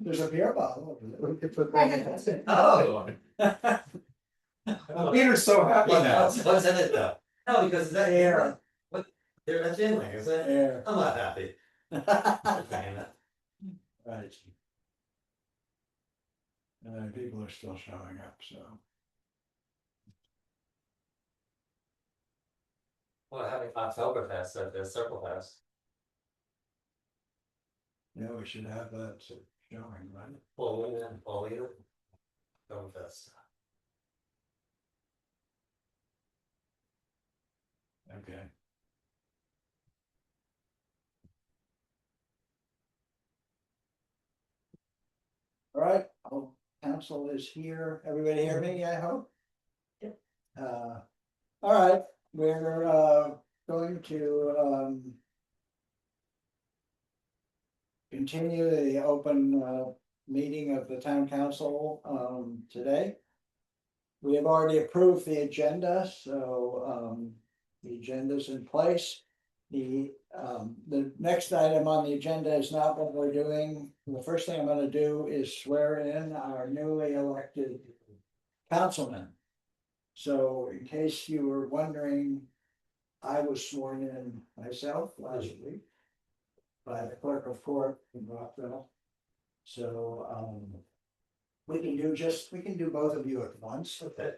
There's a beer bottle. We could put that in. Oh. Peter's so happy now. What's in it though? No, because that Air. What, that's in there, is it? Air. I'm not happy. Damn it. Right. People are still showing up, so. Well, having Oktoberfest at the Circle Fest. Yeah, we should have that showing, right? Oktoberfest. Okay. All right, council is here. Everybody hear me, I hope? Yep. All right, we're going to continue the open meeting of the town council today. We have already approved the agenda, so the agenda's in place. The next item on the agenda is not what we're doing. The first thing I'm gonna do is swear in our newly elected councilman. So in case you were wondering, I was sworn in myself last week by the clerk of court in Rockville. So we can do both of you at once. Okay.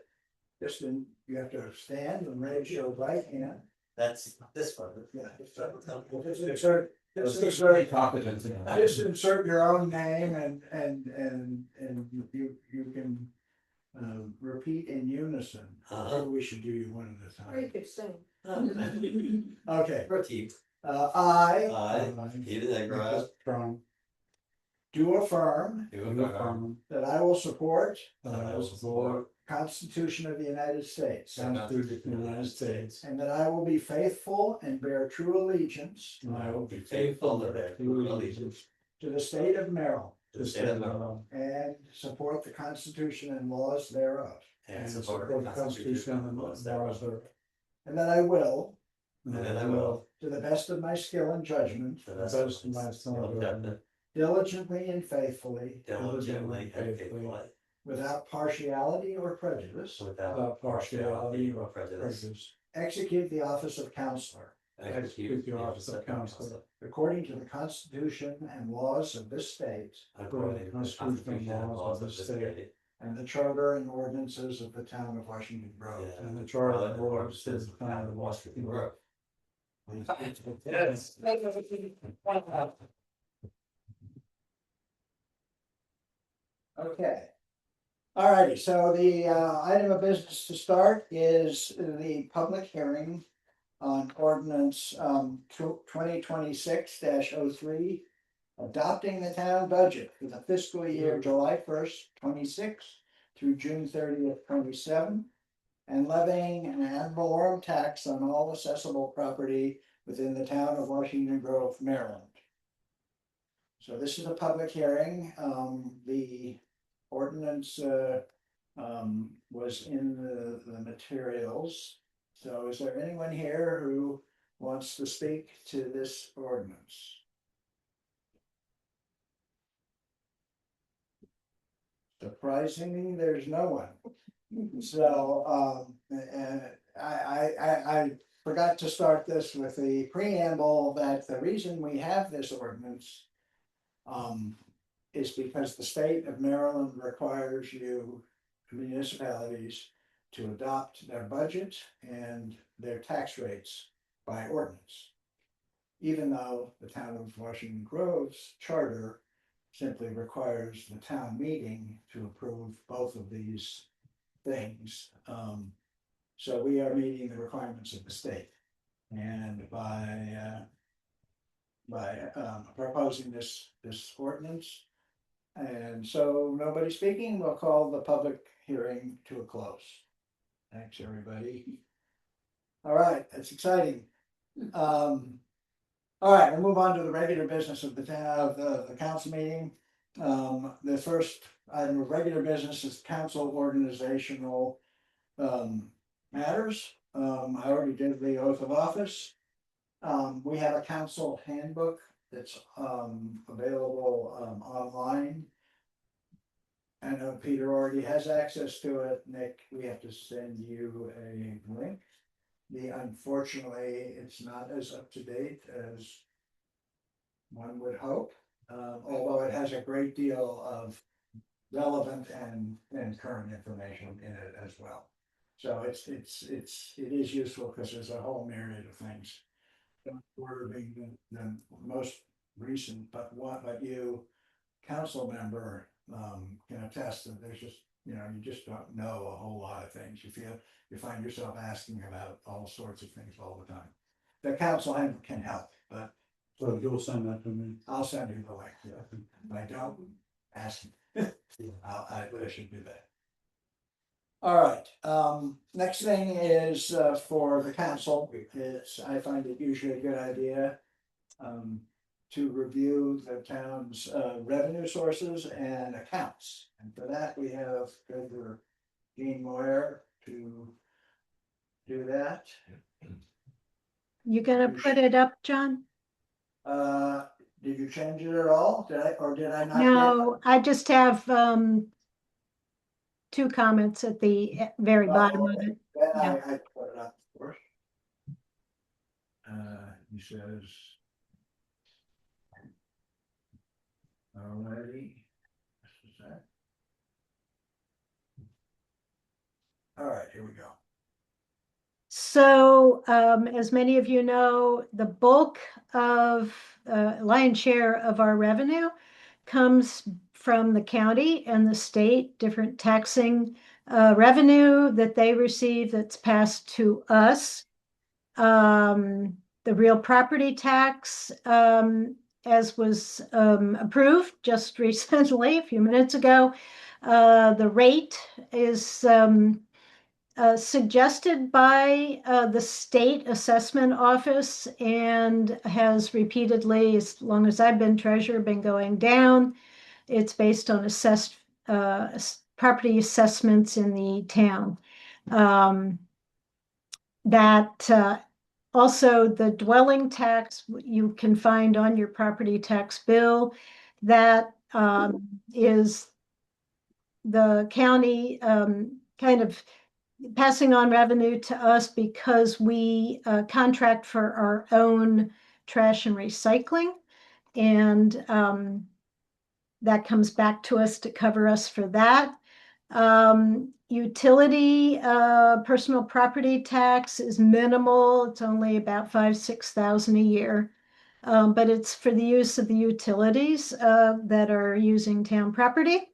You have to stand and raise your right hand. That's this one. Yeah. Just insert Confidence. just insert your own name and you can repeat in unison. Or we should do you one at a Or you time. could sing. Okay, Repeat. I Peter Negro. do affirm that I will support That I will support Constitution of the United States. Constitution of the United States. And that I will be faithful and bear true allegiance And I will be faithful to bear true allegiance to the state of Maryland. to the state of Maryland. And support the Constitution and laws thereof. And support the Constitution and laws thereof. And that I will, And that I will, to the best of my skill and judgment, to the best of my skill and judgment, diligently and faithfully, diligently and faithfully, without partiality or prejudice, without partiality or prejudice, execute the office of counselor execute the office of counselor according to the Constitution and laws of this state, according to the Constitution and laws of this state, and the charter and ordinances of the town of Washington Grove. And the charter and ordinances of the town of Washington Grove. Yes. Okay. All righty, so the item of business to start is the public hearing on ordinance 2026-03, adopting the town budget for the fiscal year July 1st, 26 through June 30th, 27, and levying an ad valorem tax on all accessible property within the town of Washington Grove, Maryland. So this is a public hearing. The ordinance was in the materials. So is there anyone here who wants to speak to this ordinance? Surprisingly, there's no one. So and I forgot to start this with the preamble that the reason we have this ordinance is because the state of Maryland requires municipalities to adopt their budget and their tax rates by ordinance. Even though the town of Washington Grove's charter simply requires the town meeting to approve both of these things. So we are meeting the requirements of the state. And by proposing this ordinance. And so nobody speaking, we'll call the public hearing to a close. Thanks, everybody. All right, that's exciting. All right, we'll move on to the regular business of the town, of the council meeting. The first item of regular business is council organizational matters. I already did the oath of office. We have a council handbook it's available online. I know Peter already has access to it. Nick, we have to send you a link. Unfortunately, it's not as up to date as one would hope, although it has a great deal of relevant and current information in it as well. So it is useful because there's a whole myriad of things. Order being the most recent, but you, council member, can attest that there's just, you just don't know a whole lot of things. You find yourself asking about all sorts of things all the time. The council can help, but So you'll send that to me. I'll send you the link. If I don't, ask me. I should do that. All right, next thing is, for the council, I find it usually a good idea. To review the town's revenue sources and accounts. And for that, we have Treasurer Jean Moyer to do that. You gonna put it up, John? Did you change it at all? Did I not? No, I just have two comments at the very bottom of it. Then Yeah. I put it up first. He says. Alrighty. This is that. All right, here we go. So, as many of you know, the bulk of lion's share of our revenue comes from the county and the state, different taxing revenue that they receive that's passed to us. The real property tax, as was approved just recently, a few minutes ago, the rate is suggested by the state assessment office and has repeatedly, as long as I've been treasurer, been going down. It's based on assessed property assessments in the town. Also the dwelling tax you can find on your property tax bill. That is the county kind of passing on revenue to us because we contract for our own trash and recycling. And that comes back to us to cover us for that. Utility, personal property tax is minimal. It's only about $5,000–6,000 a year. But it's for the use of the utilities that are using town property.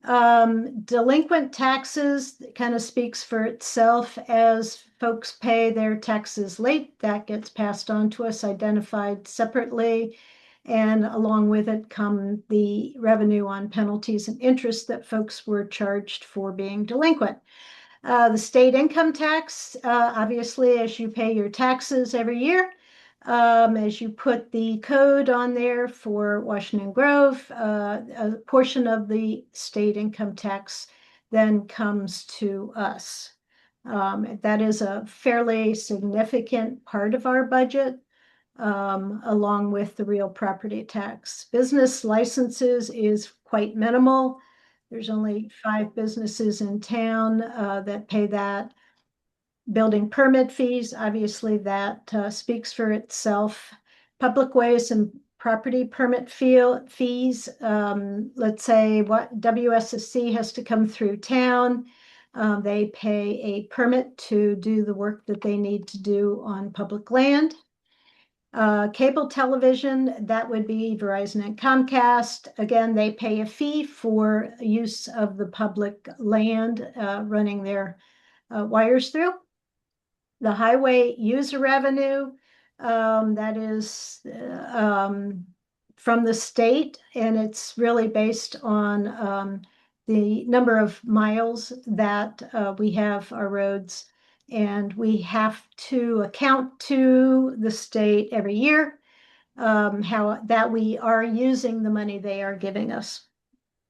Delinquent taxes kind of speaks for itself. As folks pay their taxes late, that gets passed on to us, identified separately. And along with it come the revenue on penalties and interest that folks were charged for being delinquent. The state income tax, obviously, as you pay your taxes every year, as you put the code on there for Washington Grove, a portion of the state income tax then comes to us. That is a fairly significant part of our budget. Along with the real property tax. Business licenses is quite minimal. There's only 5 businesses in town that pay that. Building permit fees, obviously that speaks for itself. Public ways and property permit fees, let's say what WSSC has to come through town. They pay a permit to do the work that they need to do on public land. Cable television, that would be Verizon and Comcast. Again, they pay a fee for use of the public land, running their wires through. The highway user revenue, that is from the state, and it's really based on the number of miles that we have our roads. And we have to account to the state every year how that we are using the money they are giving us.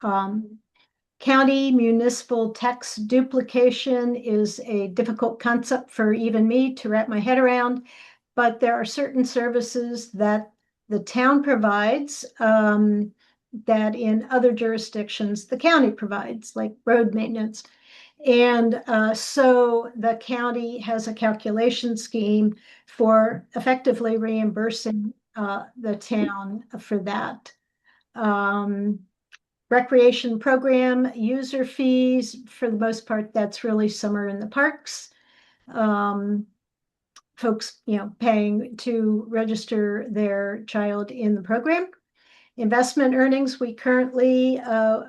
County municipal tax duplication is a difficult concept for even me to wrap my head around, but there are certain services that the town provides, that in other jurisdictions, the county provides, like road maintenance. And so the county has a calculation scheme for effectively reimbursing the town for that. Recreation program user fees, for the most part, that's really summer in the parks. Folks, paying to register their child in the program. Investment earnings, we currently,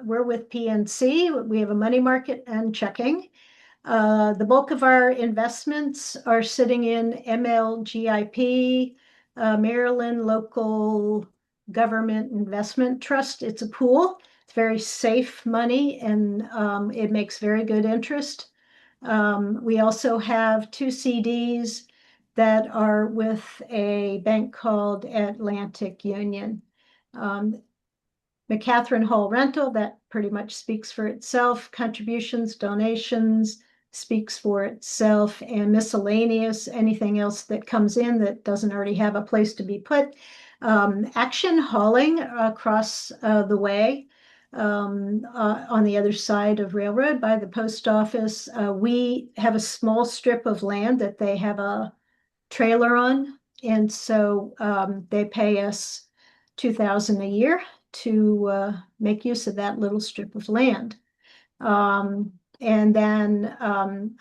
we're with PNC. We have a money market and checking. The bulk of our investments are sitting in MLGIP, Maryland Local Government Investment Trust. It's a pool. It's very safe money, and it makes very good interest. We also have 2 CDs that are with a bank called Atlantic Union. McCatherine Hall Rental, that pretty much speaks for itself. Contributions, donations speaks for itself, and miscellaneous, anything else that comes in that doesn't already have a place to be put. Action Hauling across the way, on the other side of Railroad by the post office. We have a small strip of land that they have a trailer on, and so they pay us $2,000 a year to make use of that little strip of land. And then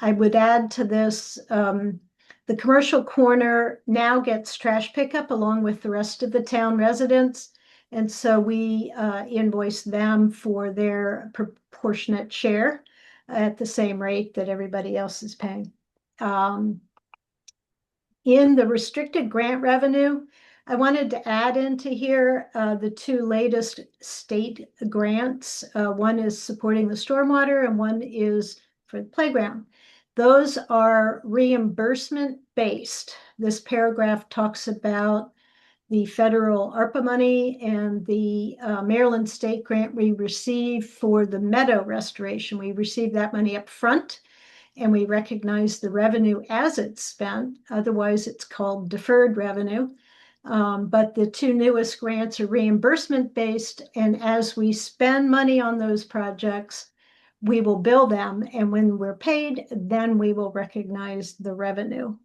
I would add to this, the commercial corner now gets trash pickup along with the rest of the town residents. And so we invoice them for their proportionate share at the same rate that everybody else is paying. In the restricted grant revenue, I wanted to add into here the 2 latest state grants. One is supporting the stormwater and one is for the playground. Those are reimbursement based. This paragraph talks about the federal ARPA money and the Maryland state grant we received for the meadow restoration. We received that money up front, and we recognize the revenue as it's spent. Otherwise, it's called deferred revenue. But the 2 newest grants are reimbursement based, and as we spend money on those projects, we will bill them, and when we're paid, then we will recognize the revenue.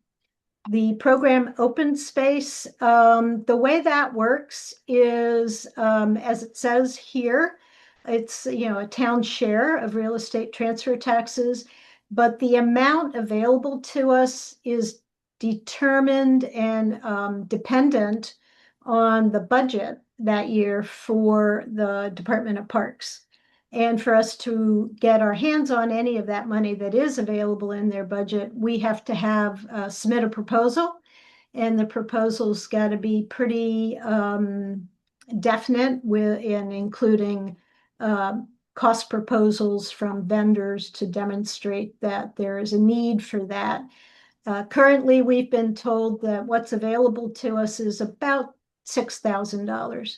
The program Open Space, the way that works is, as it says here, it's a town share of real estate transfer taxes, but the amount available to us is determined and dependent on the budget that year for the Department of Parks. And for us to get our hands on any of that money that is available in their budget, we have to have submit a proposal, and the proposal's got to be pretty definite in including cost proposals from vendors to demonstrate that there is a need for that. Currently, we've been told that what's available to us is about $6,000.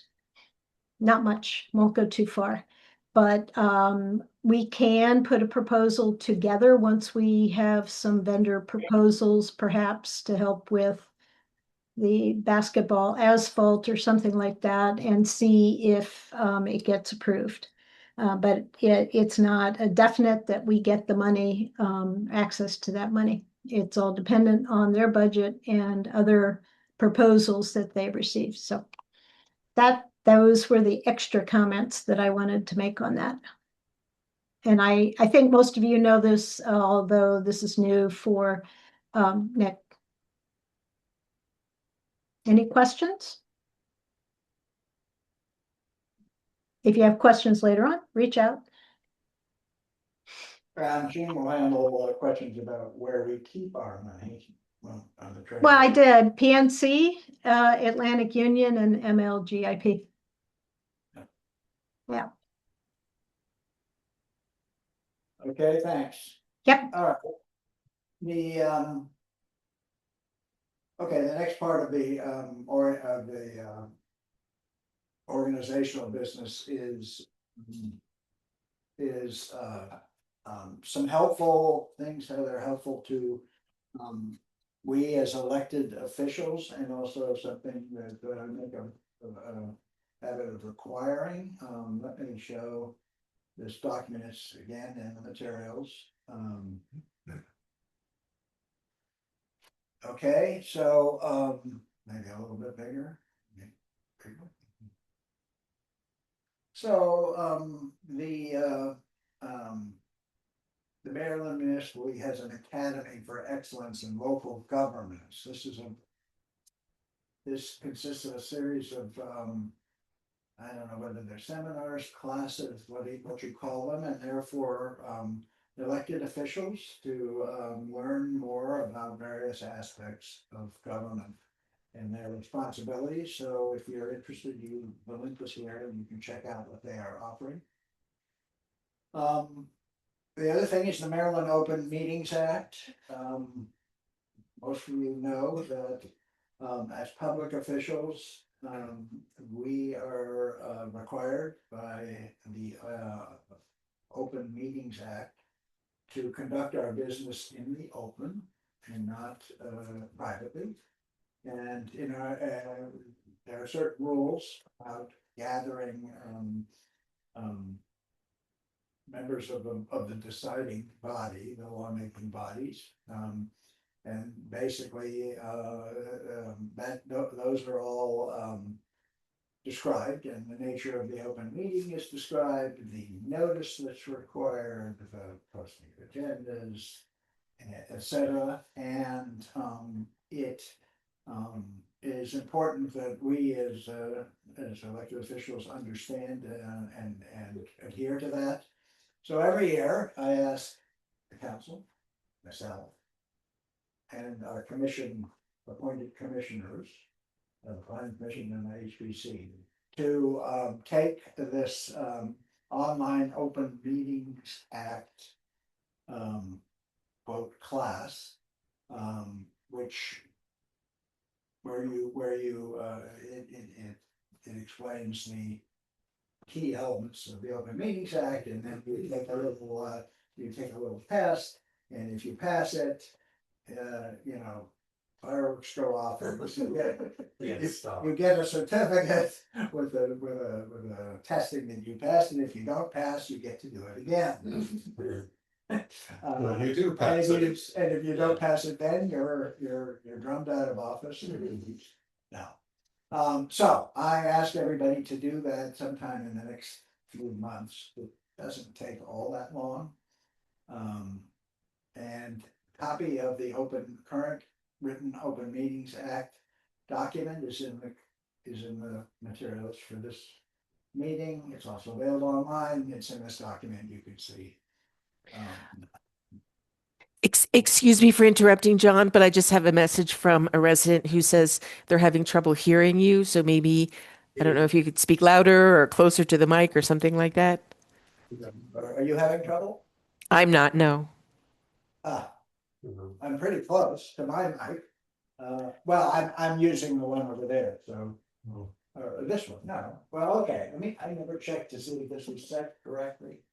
Not much, won't go too far. But we can put a proposal together once we have some vendor proposals, perhaps to help with the basketball asphalt or something like that, and see if it gets approved. But it's not a definite that we get the money, access to that money. It's all dependent on their budget and other proposals that they receive. So those were the extra comments that I wanted to make on that. And I think most of you know this, although this is new for Nick. Any questions? If you have questions later on, reach out. Gene will handle questions about where we keep our money on the treasury. Well, I did PNC, Atlantic Union, and MLGIP. Yeah. Okay, thanks. Yep. All right. Okay, the next part of the organizational business is some helpful things that are helpful to we as elected officials, and also something that Nick habit of requiring. Let me show this documents again in the materials. Okay, so maybe a little bit bigger. So the Maryland Municipal League has an Academy for Excellence in Local Governments. This consists of a series of I don't know whether they're seminars, classes, what you call them, and therefore elected officials to learn more about various aspects of government and their responsibilities. So if you're interested, the link was here and you can check out what they are offering. The other thing is the Maryland Open Meetings Act. Most of you know that as public officials, we are required by the Open Meetings Act to conduct our business in the open and not privately. And there are certain rules about gathering members of the deciding body, the lawmaking bodies. And basically, those are all described, and the nature of the open meeting is described, the notice that's required, the posting of agendas, etc. And it is important that we as elected officials understand and adhere to that. So every year I ask the council, myself, and our appointed commissioners, the Planning Commission and the HBC, to take this online Open Meetings Act quote class, where it explains the key elements of the Open Meetings Act, and then you take a little test, and if you pass it, fireworks go off, and you get a certificate with a testing that you passed, and if you don't pass, you get to do it again. Well, you do pass and it. if you don't pass it, then you're drummed out of office. No. So I asked everybody to do that sometime in the next few months. It doesn't take all that long. And copy of the current written Open Meetings Act document is in the materials for this meeting. It's also available online. It's in this document. You can see. Excuse me for interrupting, John, but I just have a message from a resident who says they're having trouble hearing you. So maybe, I don't know if you could speak louder or closer to the mic or something like that. Are you having trouble? I'm not, no. I'm pretty close to my mic. Well, I'm using the one over there, so. This one, no. Well, okay, I never checked to see if this was set correctly.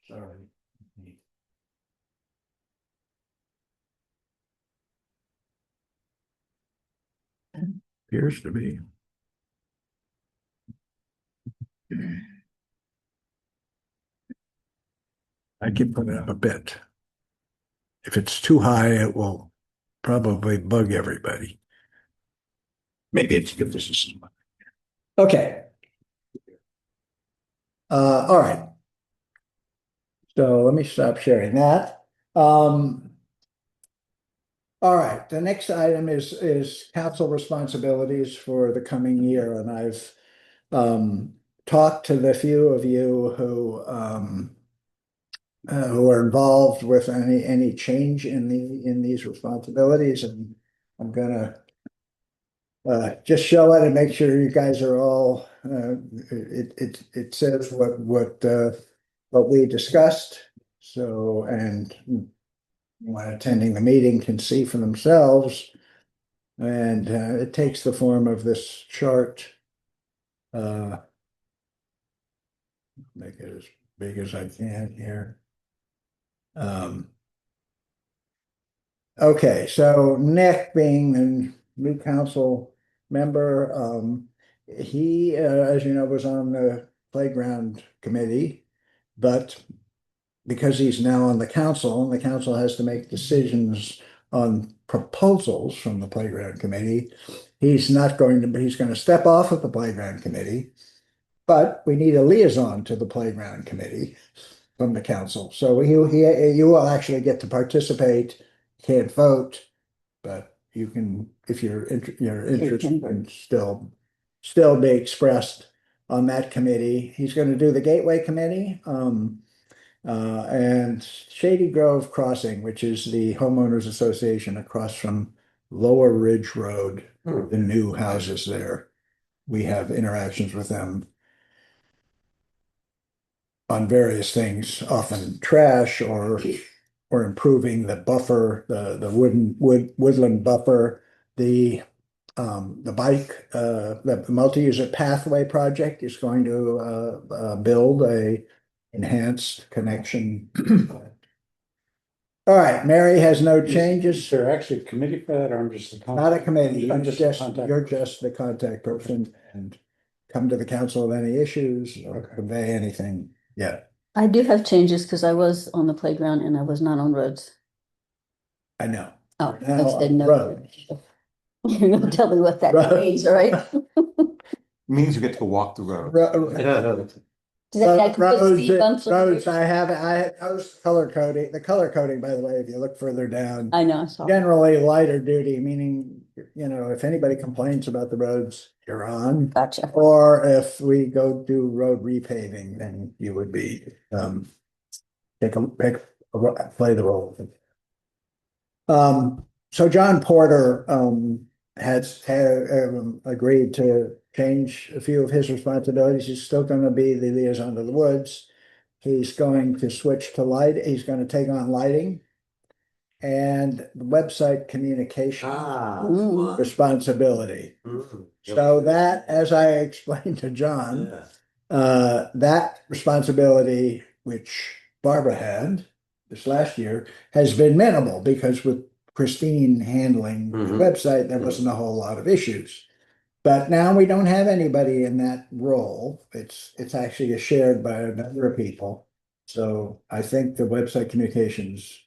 Sorry. Appears to be. I can put it up a bit. If it's too high, it will probably bug everybody. Maybe it's good. This is. Okay. All right. So let me stop sharing that. All right, the next item is council responsibilities for the coming year, and I've talked to the few of you who are involved with any change in these responsibilities, and I'm gonna just show it and make sure you guys are all. It says what we discussed. So, and anyone attending the meeting can see for themselves. And it takes the form of this chart. Make it as big as I can here. Okay, so Nick being new council member. He, as you know, was on the playground committee, but because he's now on the council, and the council has to make decisions on proposals from the playground committee, he's not going to, he's going to step off of the playground committee. But we need a liaison to the playground committee from the council. So you will actually get to participate, can't vote, but you can, if you're interested, can still be expressed on that committee. He's going to do the Gateway Committee, and Shady Grove Crossing, which is the homeowners association across from Lower Ridge Road, the new houses there. We have interactions with them on various things, often trash or improving the buffer, the woodland buffer, the bike, the multi-user pathway project is going to build a enhanced connection. All right, Mary has no changes. Is there actually a committee for that, or I'm just the Not a committee, I'm just the contact you're person. just the contact person, and come to the council with any issues or convey anything. Yeah, I do have changes because I was on the playground and I was not on roads. I know. Oh, Now that's the on no. road. You're gonna tell me what that Road. means, right? Means you get to walk the road. Does that put speed bumps on Roads, it? I noticed color coding, the color coding, by the way, if you look further down, I know, I saw. generally lighter duty, meaning, if anybody complains about the roads, you're on. Gotcha. Or if we go do road repaving, then you would be, play the role. So John Porter, has agreed to change a few of his responsibilities. He's still going to be the liaison to the woods. He's going to switch to light. He's going to take on lighting and website communication Mm. responsibility. So that, as I explained to John, that responsibility, which Barbara had this last year, has been minimal because with Christine handling the website, there wasn't a whole lot of issues. But now we don't have anybody in that role. It's actually shared by a number of people. So I think the website communications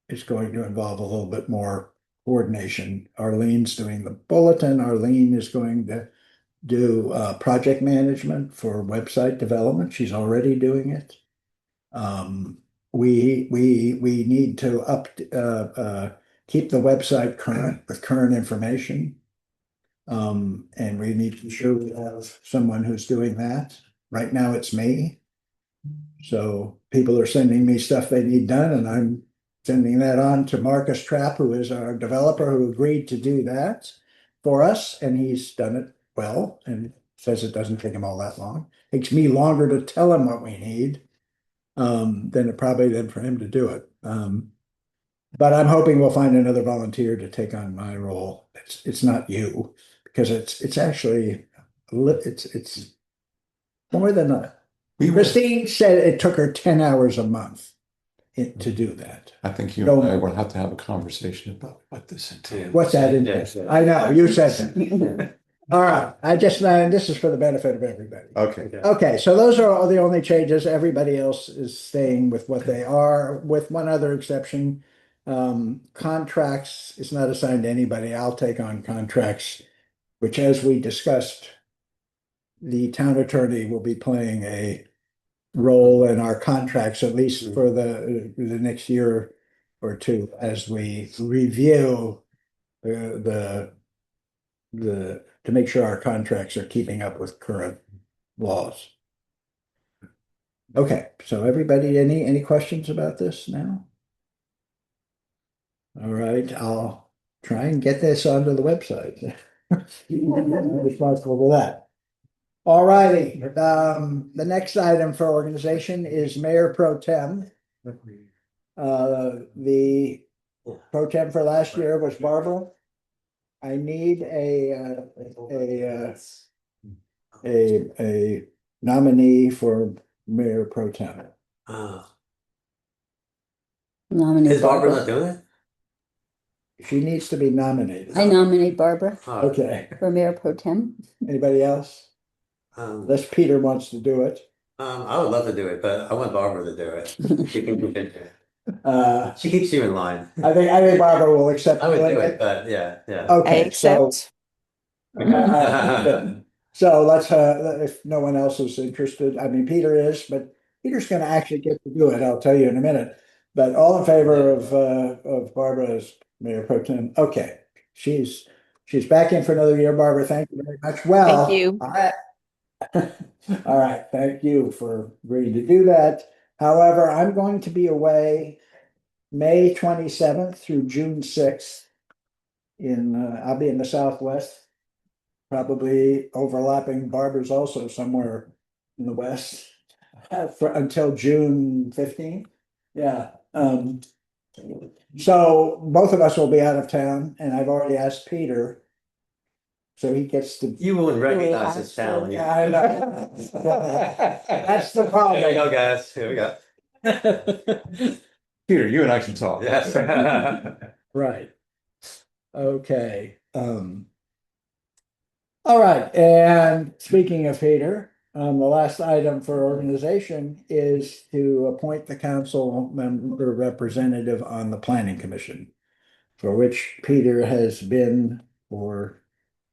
is going to involve a little bit more coordination. Arlene's doing the bulletin. Arlene is going to do project management for website development. She's already doing it. We need to keep the website current with current information. And we need to be sure we have someone who's doing that. Right now it's me. So people are sending me stuff they need done, and I'm sending that on to Marcus Trapp, who is our developer, who agreed to do that for us, and he's done it well and says it doesn't take him all that long. Takes me longer to tell him what we need than it probably did for him to do it. But I'm hoping we'll find another volunteer to take on my role. It's not you, because it's actually it's more than a. Christine said it took her 10 hours a month to do that. I think you No. and I will have to have a conversation about what this entails. What's that in? I know, you said that. All right, this is for the benefit of everybody. Okay. Okay, so those are all the only changes. Everybody else is staying with what they are, with one other exception. Contracts is not assigned to anybody. I'll take on contracts, which, as we discussed, the town attorney will be playing a role in our contracts, at least for the next year or two, as we review the to make sure our contracts are keeping up with current laws. Okay, so everybody, any questions about this now? All right, I'll try and get this onto the website. I'm responsible for that. All righty, the next item for organization is Mayor Pro Tem. The Pro Tem for last year was Barbara. I need a nominee for Mayor Pro Tem. Nominate Is Barbara Barbara. not doing it? She needs to be nominated. I nominate Barbara Okay, for Mayor Pro Tem. anybody else? Um, Unless Peter wants to do it. I would love to do it, but I want Barbara to do it. She can do it. She keeps you in line. I think Barbara will accept. I would do doing it, but yeah, yeah. I Okay, so. accept. So let's, if no one else is interested, I mean, Peter is, but Peter's gonna actually get to do it, I'll tell you in a minute. But all in favor of Barbara as Mayor Pro Tem, okay, she's back in for another year, Barbara, thank you very much, well. Thank you. All right. All right, thank you for agreeing to do that, however, I'm going to be away May 27th through June 6th. I'll be in the Southwest. Probably overlapping Barbara's also somewhere in the west until June 15th. Yeah. So both of us will be out of town and I've already asked Peter. So he gets to. You wouldn't recognize this town. when you- Yeah, I know. That's the problem. There you go, guys. Here we go. Peter, you and I can talk. Yes. Right. Okay. All right, and speaking of Peter, the last item for organization is to appoint the council member representative on the planning commission. For which Peter has been for,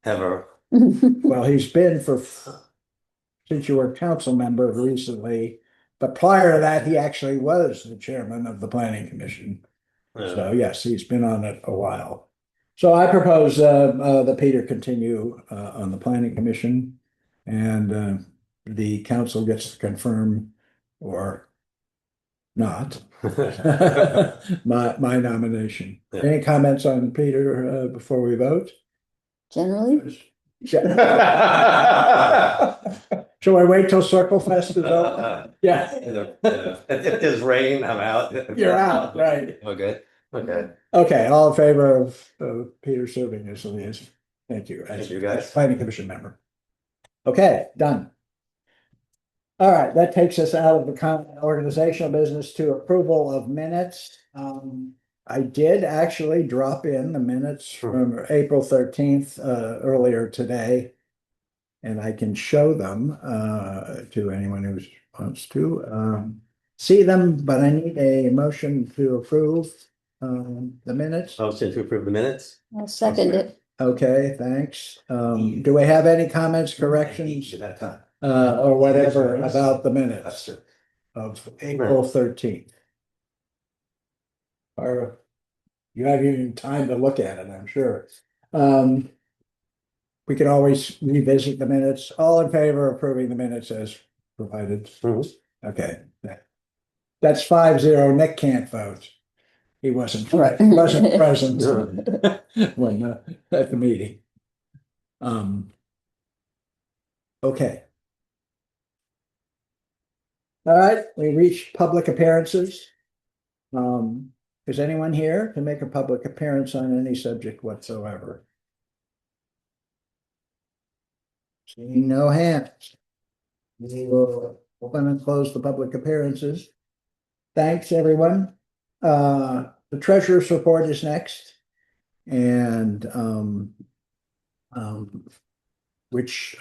Ever. well, he's been since you were council member recently. But prior to that, he actually was the chairman of the planning commission. So yes, he's been on it a while. So I propose that Peter continue on the planning commission and the council gets to confirm or not my nomination. Yeah. Any comments on Peter before we vote? Generally, Shall I wait till Circle Fest is over? Yeah, If there's rain, I'm out. you're out, right? Okay. Okay. Okay, all in favor of Peter serving as liaison? Thank you. Thank you, guys. As planning commission member. Okay, done. All right, that takes us out of the organizational business to approval of minutes. I did actually drop in the minutes from April 13th earlier today. And I can show them to anyone who wants to see them, but I need a motion to approve the minutes. Motion to approve the minutes? I'll second it. Okay, thanks. Do we have any comments, corrections, or whatever about the minutes of April 13th? Or you have even time to look at it, I'm sure. We can always revisit the minutes. All in favor of approving the minutes as provided? Okay. That's 5-0. Nick can't vote. He wasn't Right. present when at the meeting. Okay. All right, we reached public appearances. Is anyone here to make a public appearance on any subject whatsoever? Seeing no hands. We will open and close the public appearances. Thanks, everyone. The treasurer's report is next. And which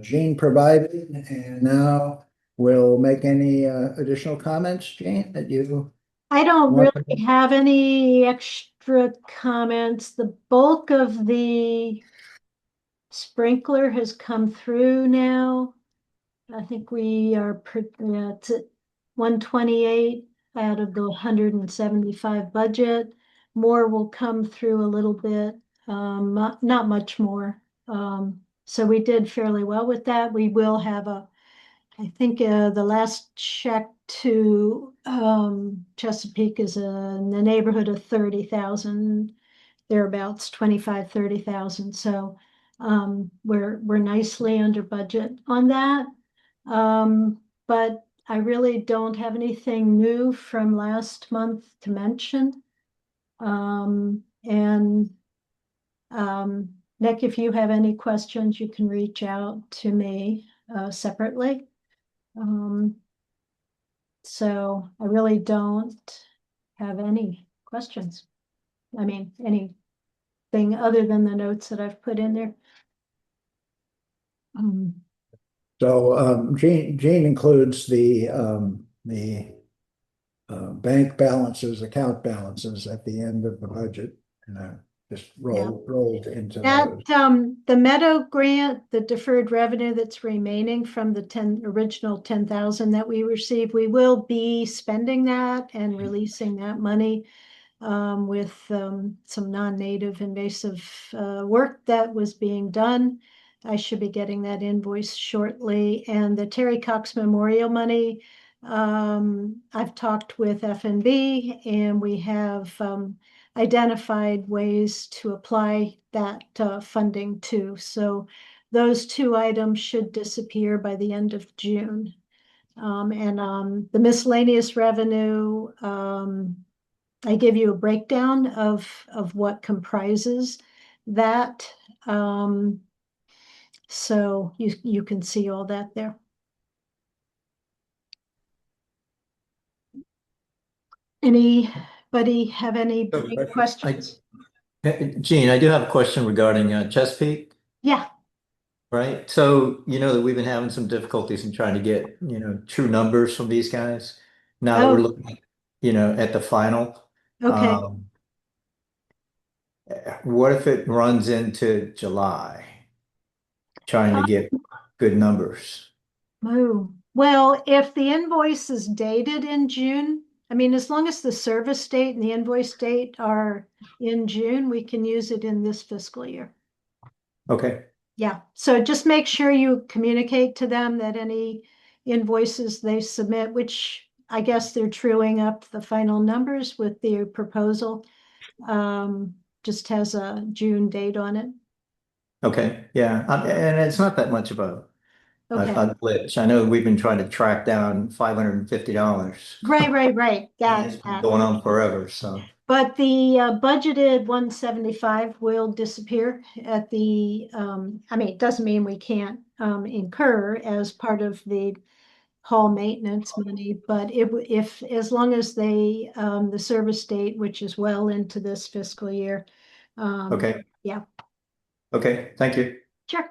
Jean provided, and now we'll make any additional comments, Jean, that you. I don't Want really have any extra comments. The bulk of the sprinkler has come through now. I think we are, it's at 128 out of the 175 budget. More will come through a little bit, not much more. So we did fairly well with that. We will have I think the last check to Chesapeake is in the neighborhood of 30,000, thereabouts, 25, 30,000. So we're nicely under budget on that. But I really don't have anything new from last month to mention. Nick, if you have any questions, you can reach out to me separately. So I really don't have any questions. I mean, anything other than the notes that I've put in there. So Gene includes the bank balances, account balances at the end of the budget, and just rolled into those. That, the Meadow grant, the deferred revenue that's remaining from the original 10,000 that we received, we will be spending that and releasing that money with some non-native invasive work that was being done. I should be getting that invoice shortly. And the Terry Cox Memorial money, I've talked with FNB and we have identified ways to apply that funding too. So those two items should disappear by the end of June. And the miscellaneous revenue, I give you a breakdown of what comprises that. So you can see all that there. Anybody have any big questions? Gene, I do have a question regarding Chesapeake, Yeah, right? So you know that we've been having some difficulties in trying to get, true numbers from these guys. Now that we're Oh. looking, at the final. okay. What if it runs into July? Trying to get good numbers. Oh, well, if the invoice is dated in June, I mean, as long as the service date and the invoice date are in June, we can use it in this fiscal year. Okay. Yeah, so just make sure you communicate to them that any invoices they submit, which I guess they're truing up the final numbers with their proposal, just has a June date on it. Okay. Yeah. And it's not that much of a Okay, glitch. I know we've been trying to track down $550. right. Yeah. It's been going on forever. So. But the budgeted 175 will disappear at the, I mean, it doesn't mean we can't incur as part of the hall maintenance money, but if as long as they the service date, which is well into this fiscal year. Okay. Yeah. Okay. Thank you. Sure.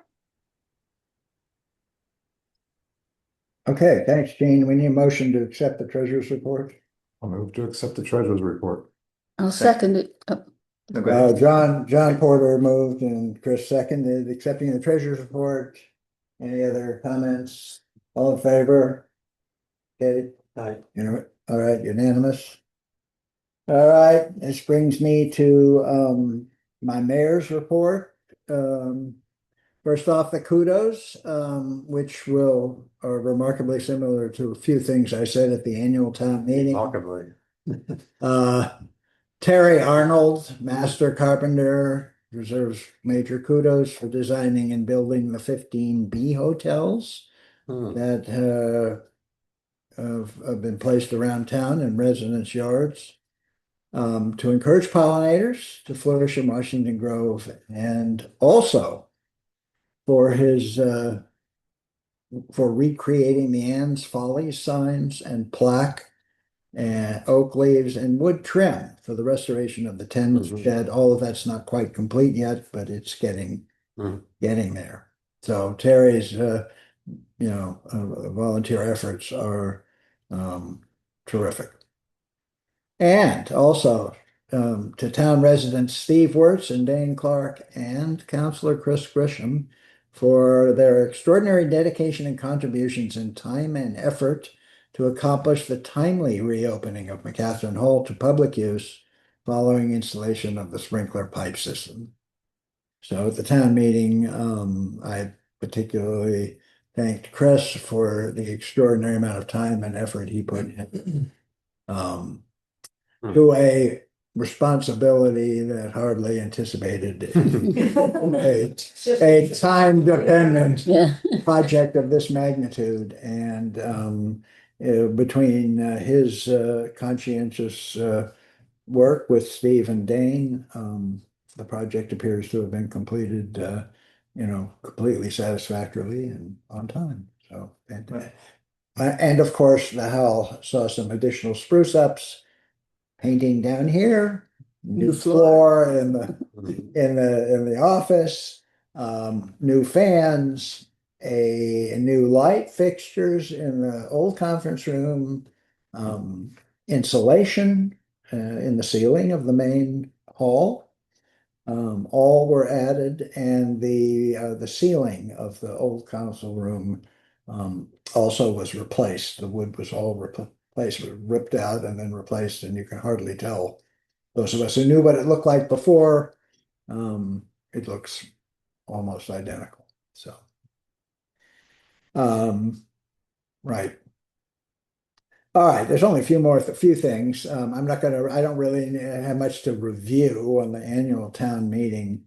Okay, thanks, Gene. We need a motion to accept the treasurer's report. I'll move to accept the treasurer's report. I'll second it. Oh, Okay. John Porter moved and Chris seconded, accepting the treasurer's report. Any other comments? All in favor? Okay, Aye. all right, unanimous. All right, this brings me to my mayor's report. First off, the kudos, which are remarkably similar to a few things I said at the annual town meeting. Remarkably. Terry Arnold, master carpenter, deserves major kudos for designing and building the 15B hotels that have been placed around town in residence yards to encourage pollinators to flourish in Washington Grove, and also for his for recreating the Ann's Folly signs and plaque and oak leaves and wood trim for the restoration of the Thames shed. All of that's not quite complete yet, but it's getting there. So Terry's volunteer efforts are terrific. And also to town residents Steve Wirtz and Dane Clark and Councilor Chris Grisham for their extraordinary dedication and contributions in time and effort to accomplish the timely reopening of McCatherine Hall to public use following installation of the sprinkler pipe system. So at the town meeting, I particularly thanked Chris for the extraordinary amount of time and effort he put in to a responsibility that hardly anticipated a time-dependent project of this magnitude. And between his conscientious work with Steve and Dane, the project appears to have been completed, completely satisfactorily and on time. So, and of course, the Howell saw some additional spruce ups, painting down here, new floor in the office, new fans, a new light fixtures in the old conference room, insulation in the ceiling of the main hall. All were added, and the ceiling of the old council room also was replaced. The wood was all replaced, ripped out and then replaced, and you can hardly tell. Those of us who knew what it looked like before, it looks almost identical. So, right. All right, there's only a few things. I don't really have much to review on the annual town meeting.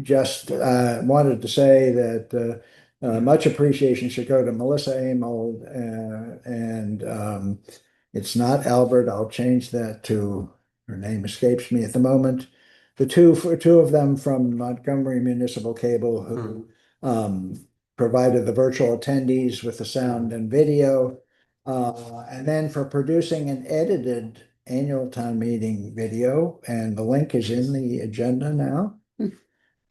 Just wanted to say that much appreciation should go to Melissa Amold, and it's not Albert. I'll change that to, her name escapes me at the moment. The two of them from Montgomery Municipal Cable who provided the virtual attendees with the sound and video. And then for producing an edited annual town meeting video, and the link is in the agenda now.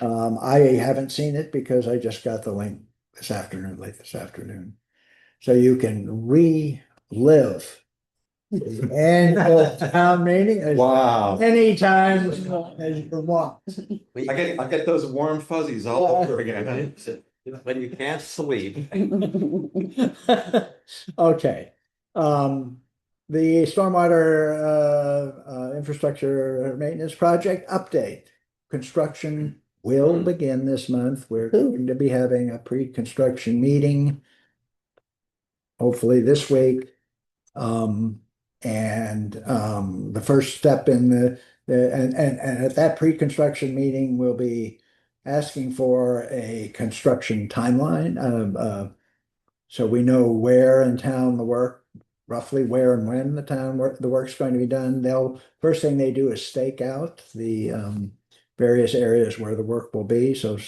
I haven't seen it because I just got the link late this afternoon. So you can relive the annual town meeting as many times as you want. I get those warm fuzzies all over again. When you can't sleep. Okay. The stormwater infrastructure maintenance project update. Construction will begin this month. We're going to be having a pre-construction meeting, hopefully this week. The first step in and at that pre-construction meeting, we'll be asking for a construction timeline. So we know where in town roughly where and when the work's going to be done. First thing they do is stake out the various areas where the work will be. So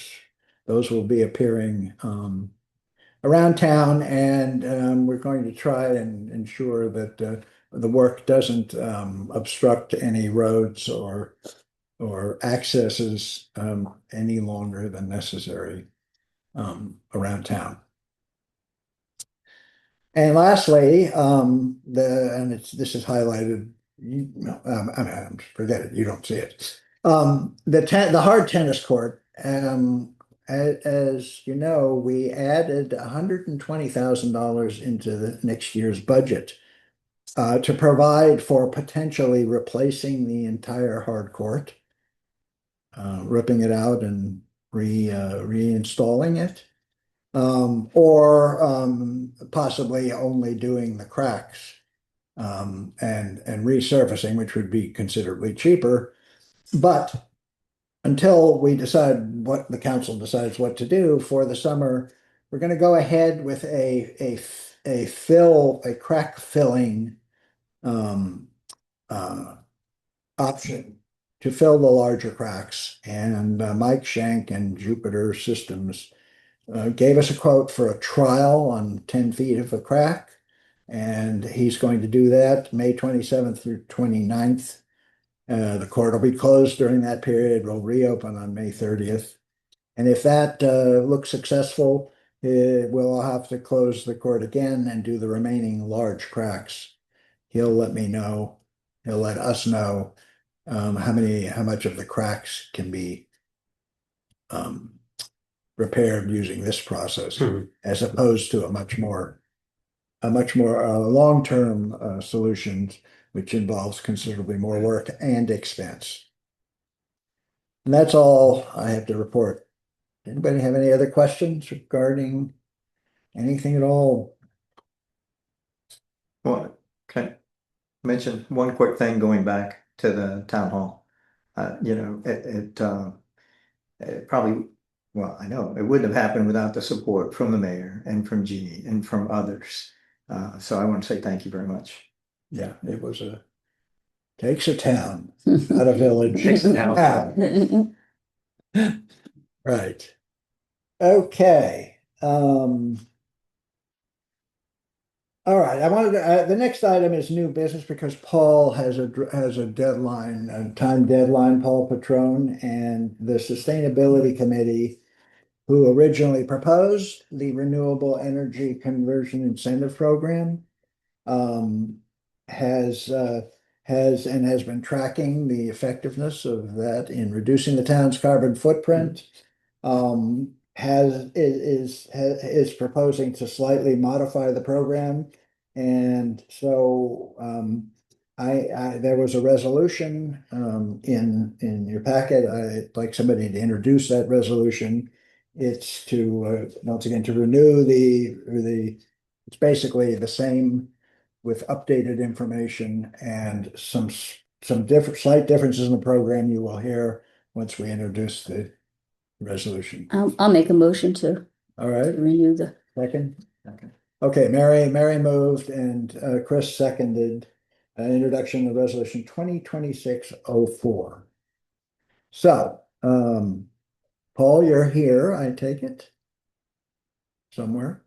those will be appearing around town, and we're going to try and ensure that the work doesn't obstruct any roads or accesses any longer than necessary around town. And lastly, this is highlighted. Forget it. You don't see it. The hard tennis court. As you know, we added $120,000 into the next year's budget to provide for potentially replacing the entire hard court, ripping it out and reinstalling it. Or possibly only doing the cracks and resurfacing, which would be considerably cheaper. But until the council decides what to do for the summer, we're going to go ahead with a crack filling option to fill the larger cracks. And Mike Shank and Jupiter Systems gave us a quote for a trial on 10 feet of a crack, and he's going to do that May 27th through 29th. The court will be closed during that period. We'll reopen on May 30th. And if that looks successful, we'll have to close the court again and do the remaining large cracks. He'll let me know. He'll let us know how much of the cracks can be repaired using this process, as opposed to a much more long-term solution, which involves considerably more work and expense. And that's all I have to report. Anybody have any other questions regarding anything at all? Well, can I mention one quick thing going back to the town hall? It probably, well, I know it wouldn't have happened without the support from the mayor and from Jeannie and from others. So I want to say thank you very much. Yeah, it was takes a town, not a village. Takes a town. Right. Okay. All right, I wanted to, the next item is new business because Paul has a deadline, a time deadline, Paul Patron, and the Sustainability Committee, who originally proposed the Renewable Energy Conversion Incentive Program, um, has has been tracking the effectiveness of that in reducing the town's carbon footprint. Is proposing to slightly modify the program. And so there was a resolution in your packet. I'd like somebody to introduce that resolution. It's to once again to renew it's basically the same with updated information and some different slight differences in the program you will hear once we introduce the resolution. I'll make a motion to All right, renew the, second. Okay. Okay, Mary moved and Chris seconded introduction of resolution 2026-04. So, Paul, you're here, I take it? Somewhere?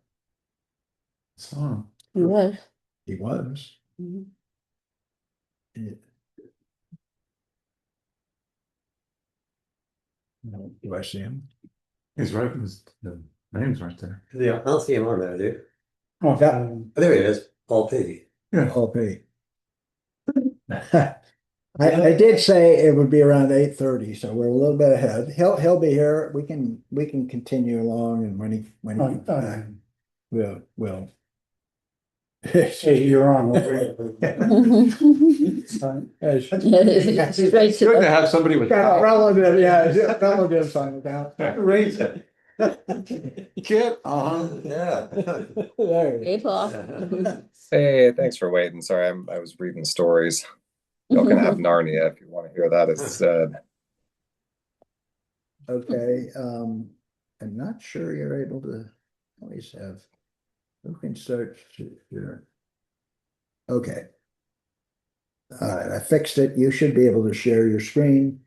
So, he was. He was. Mhm. Do I see him? he's right. The name's right there. Yeah, I don't see him on there, dude. Oh, Oh, there he is, Paul Piggy. Yeah. Paul P. I did say it would be around 8:30, so we're a little bit ahead. He'll be here. We can continue along, and when he comes back, we'll. Hey, you're on. Straight It's to good to the, have somebody with power. Relative, yeah, relative sign account. Raise it. Get on. Yeah. There. hey, Paul. Hey, thanks for waiting. Sorry, I was reading stories. Y'all can have Narnia if you want to hear that instead. Okay, I'm not sure you're able to always have, who can start here? Okay. All right, I fixed it. You should be able to share your screen.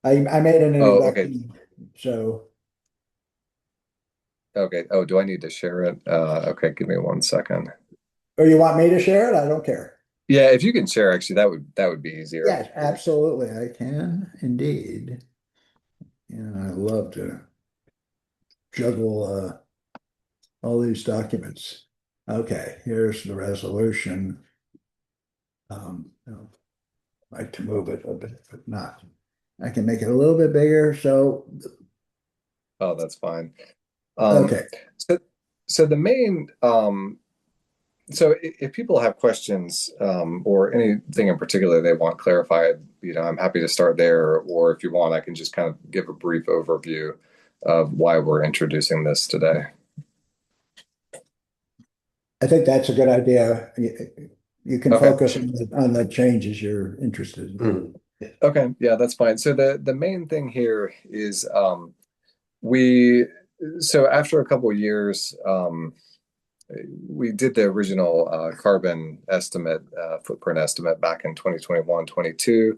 I made an Oh, okay. introduction, so. Okay. Oh, do I need to share it? Okay, give me 1 second. Or you want me to share it? I don't care. Yeah, if you can share, actually, that would be easier. Yes, absolutely. I can indeed. And I love to juggle all these documents. Okay, here's the resolution. I'd like to move it a bit, but not. I can make it a little bit bigger, so Oh, that's fine. okay. So the main so if people have questions or anything in particular they want clarified, I'm happy to start there. Or if you want, I can just kind of give a brief overview of why we're introducing this today. I think that's a good idea. You can Okay. focus on the changes you're interested in. Okay, yeah, that's fine. So the main thing here is so after a couple of years, we did the original carbon estimate, footprint estimate back in 2021, 22.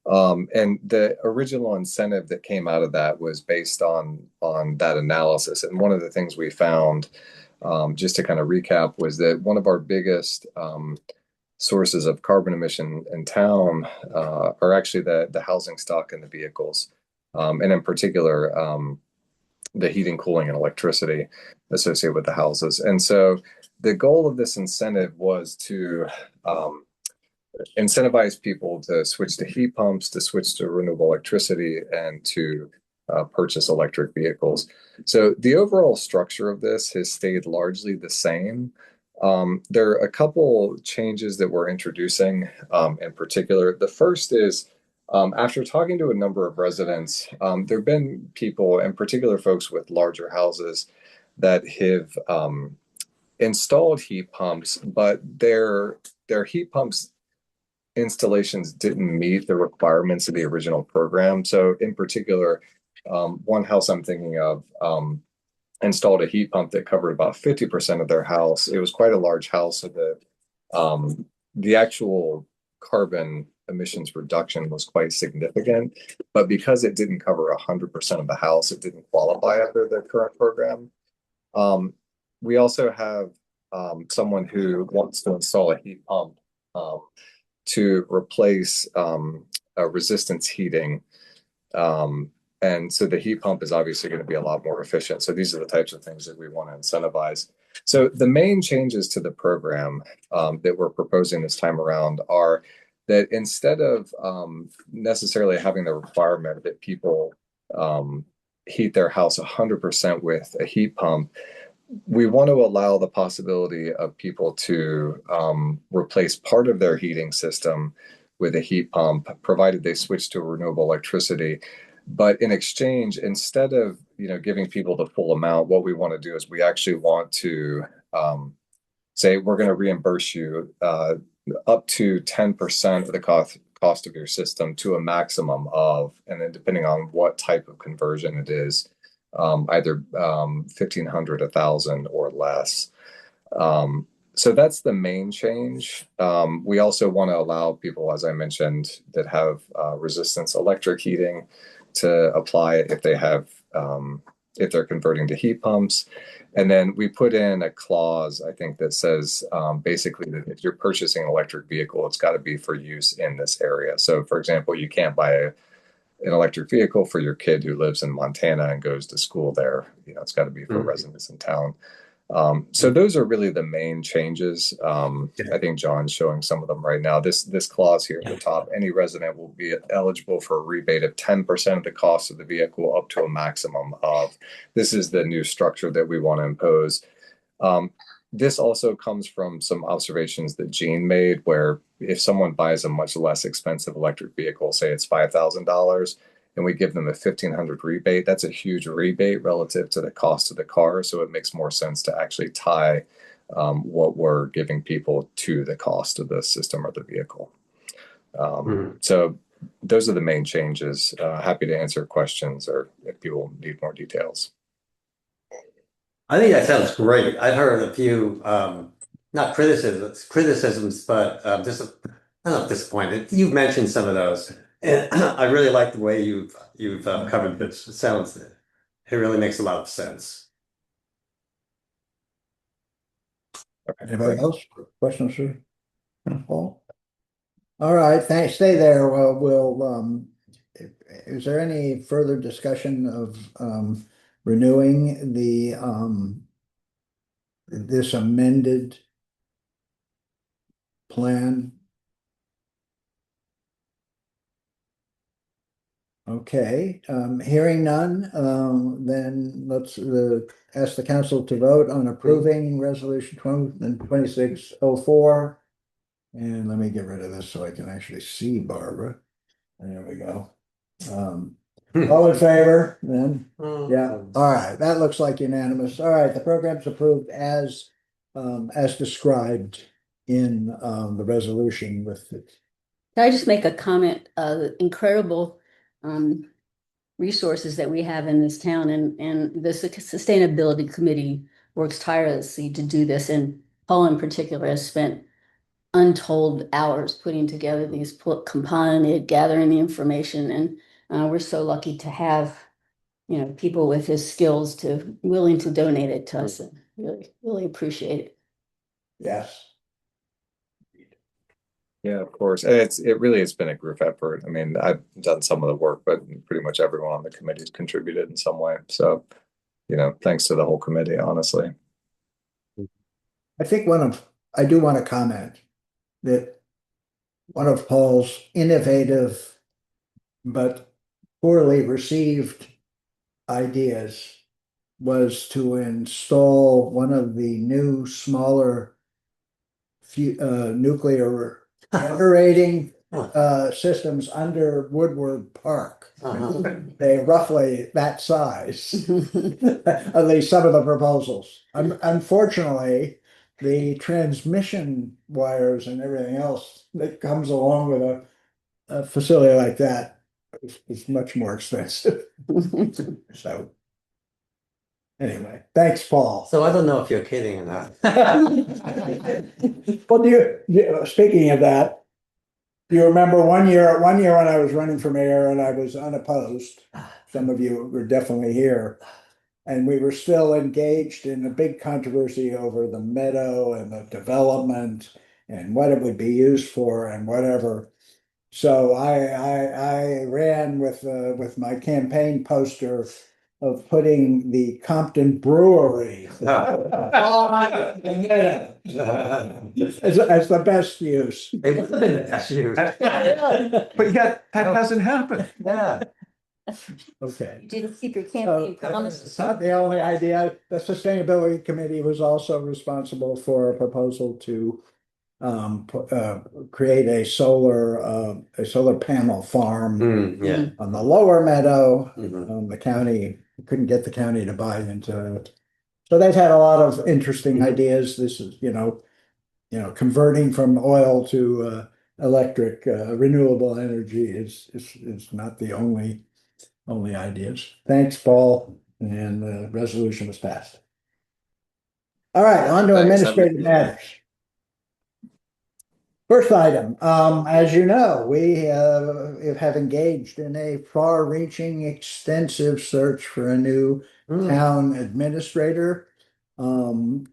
And the original incentive that came out of that was based on that analysis. And one of the things we found, just to kind of recap, was that one of our biggest sources of carbon emission in town are actually the housing stock and the vehicles, and in particular the heating, cooling, and electricity associated with the houses. And so the goal of this incentive was to incentivize people to switch to heat pumps, to switch to renewable electricity, and to purchase electric vehicles. So the overall structure of this has stayed largely the same. There are a couple changes that we're introducing in particular. The first is after talking to a number of residents, there have been people, in particular folks with larger houses, that have installed heat pumps, but their heat pumps installations didn't meet the requirements of the original program. So in particular, one house I'm thinking of installed a heat pump that covered about 50% of their house. It was quite a large house, so the actual carbon emissions reduction was quite significant, but because it didn't cover 100% of the house, it didn't qualify under the current program. We also have someone who wants to install a heat pump to replace resistance heating. And so the heat pump is obviously going to be a lot more efficient. So these are the types of things that we want to incentivize. So the main changes to the program that we're proposing this time around are that instead of necessarily having the requirement that people heat their house 100% with a heat pump, we want to allow the possibility of people to replace part of their heating system with a heat pump, provided they switch to renewable electricity. But in exchange, instead of giving people the full amount, what we want to do is we actually want to say we're going to reimburse you up to 10% of the cost of your system to a maximum of, and then depending on what type of conversion it is, either 1,500, 1,000, or less. So that's the main change. We also want to allow people, as I mentioned, that have resistance electric heating to apply if they have if they're converting to heat pumps. And then we put in a clause, I think, that says basically that if you're purchasing an electric vehicle, it's got to be for use in this area. So, for example, you can't buy an electric vehicle for your kid who lives in Montana and goes to school there. It's got to be for residents in town. So those are really the main changes. I think John's showing some of them right now. This clause here at the top, any resident will be eligible for a rebate of 10% of the cost of the vehicle up to a maximum of. This is the new structure that we want to impose. This also comes from some observations that Gene made, where if someone buys a much less expensive electric vehicle, say it's $5,000, and we give them a $1,500 rebate, that's a huge rebate relative to the cost of the car. So it makes more sense to actually tie what we're giving people to the cost of the system or the vehicle. So those are the main changes. Happy to answer questions or if people need more details. I think that sounds great. I've heard a few, not criticisms, but just, I don't know, disappointed. You've mentioned some of those. And I really like the way you've covered this. It really makes a lot of sense. Anybody else? Questions, sir? Paul? All right, thanks. Stay there. We'll is there any further discussion of renewing the this amended plan? Okay, hearing none, then let's ask the council to vote on approving resolution 2604. And let me get rid of this so I can actually see Barbara. There we go. All in favor, then? Yeah, all right, that looks like unanimous. All right, the program's approved as described in the resolution with it. Can I just make a comment? Incredible resources that we have in this town, and the sustainability committee works tirelessly to do this. And Paul in particular has spent untold hours putting together these, compiling it, gathering the information, and we're so lucky to have people with his skills willing to donate it to us, and really appreciate it. Yes. Yeah, of course. And it really has been a group effort. I mean, I've done some of the work, but pretty much everyone on the committee has contributed in some way. So, thanks to the whole committee, honestly. I think I do want to comment that one of Paul's innovative but poorly received ideas was to install one of the new smaller nuclear generating systems under Woodward Park. They're roughly that size, at least some of the proposals. Unfortunately, the transmission wires and everything else that comes along with a facility like that is much more expensive. So anyway, thanks, Paul. So I don't know if you're kidding or not. Well, speaking of that, you remember one year when I was running for mayor and I was unopposed, some of you were definitely here. And we were still engaged in a big controversy over the meadow and the development and what it would be used for and whatever. So I ran with my campaign poster of putting the Compton Brewery as the best use. It would have been the best use. But yet, that hasn't happened. Yeah. Okay. You didn't keep your So, campaign it's promises. not the only idea. The Sustainability Committee was also responsible for a proposal to create a solar panel farm Yeah. on the lower meadow. Mhm. The county couldn't get the county to buy into it. So they've had a lot of interesting ideas. This is, converting from oil to electric, renewable energy is not the only ideas. Thanks, Paul, and the resolution was passed. All right, on to Thanks. administrative matters. First item, as you know, we have engaged in a far-reaching, extensive search for a new town administrator. The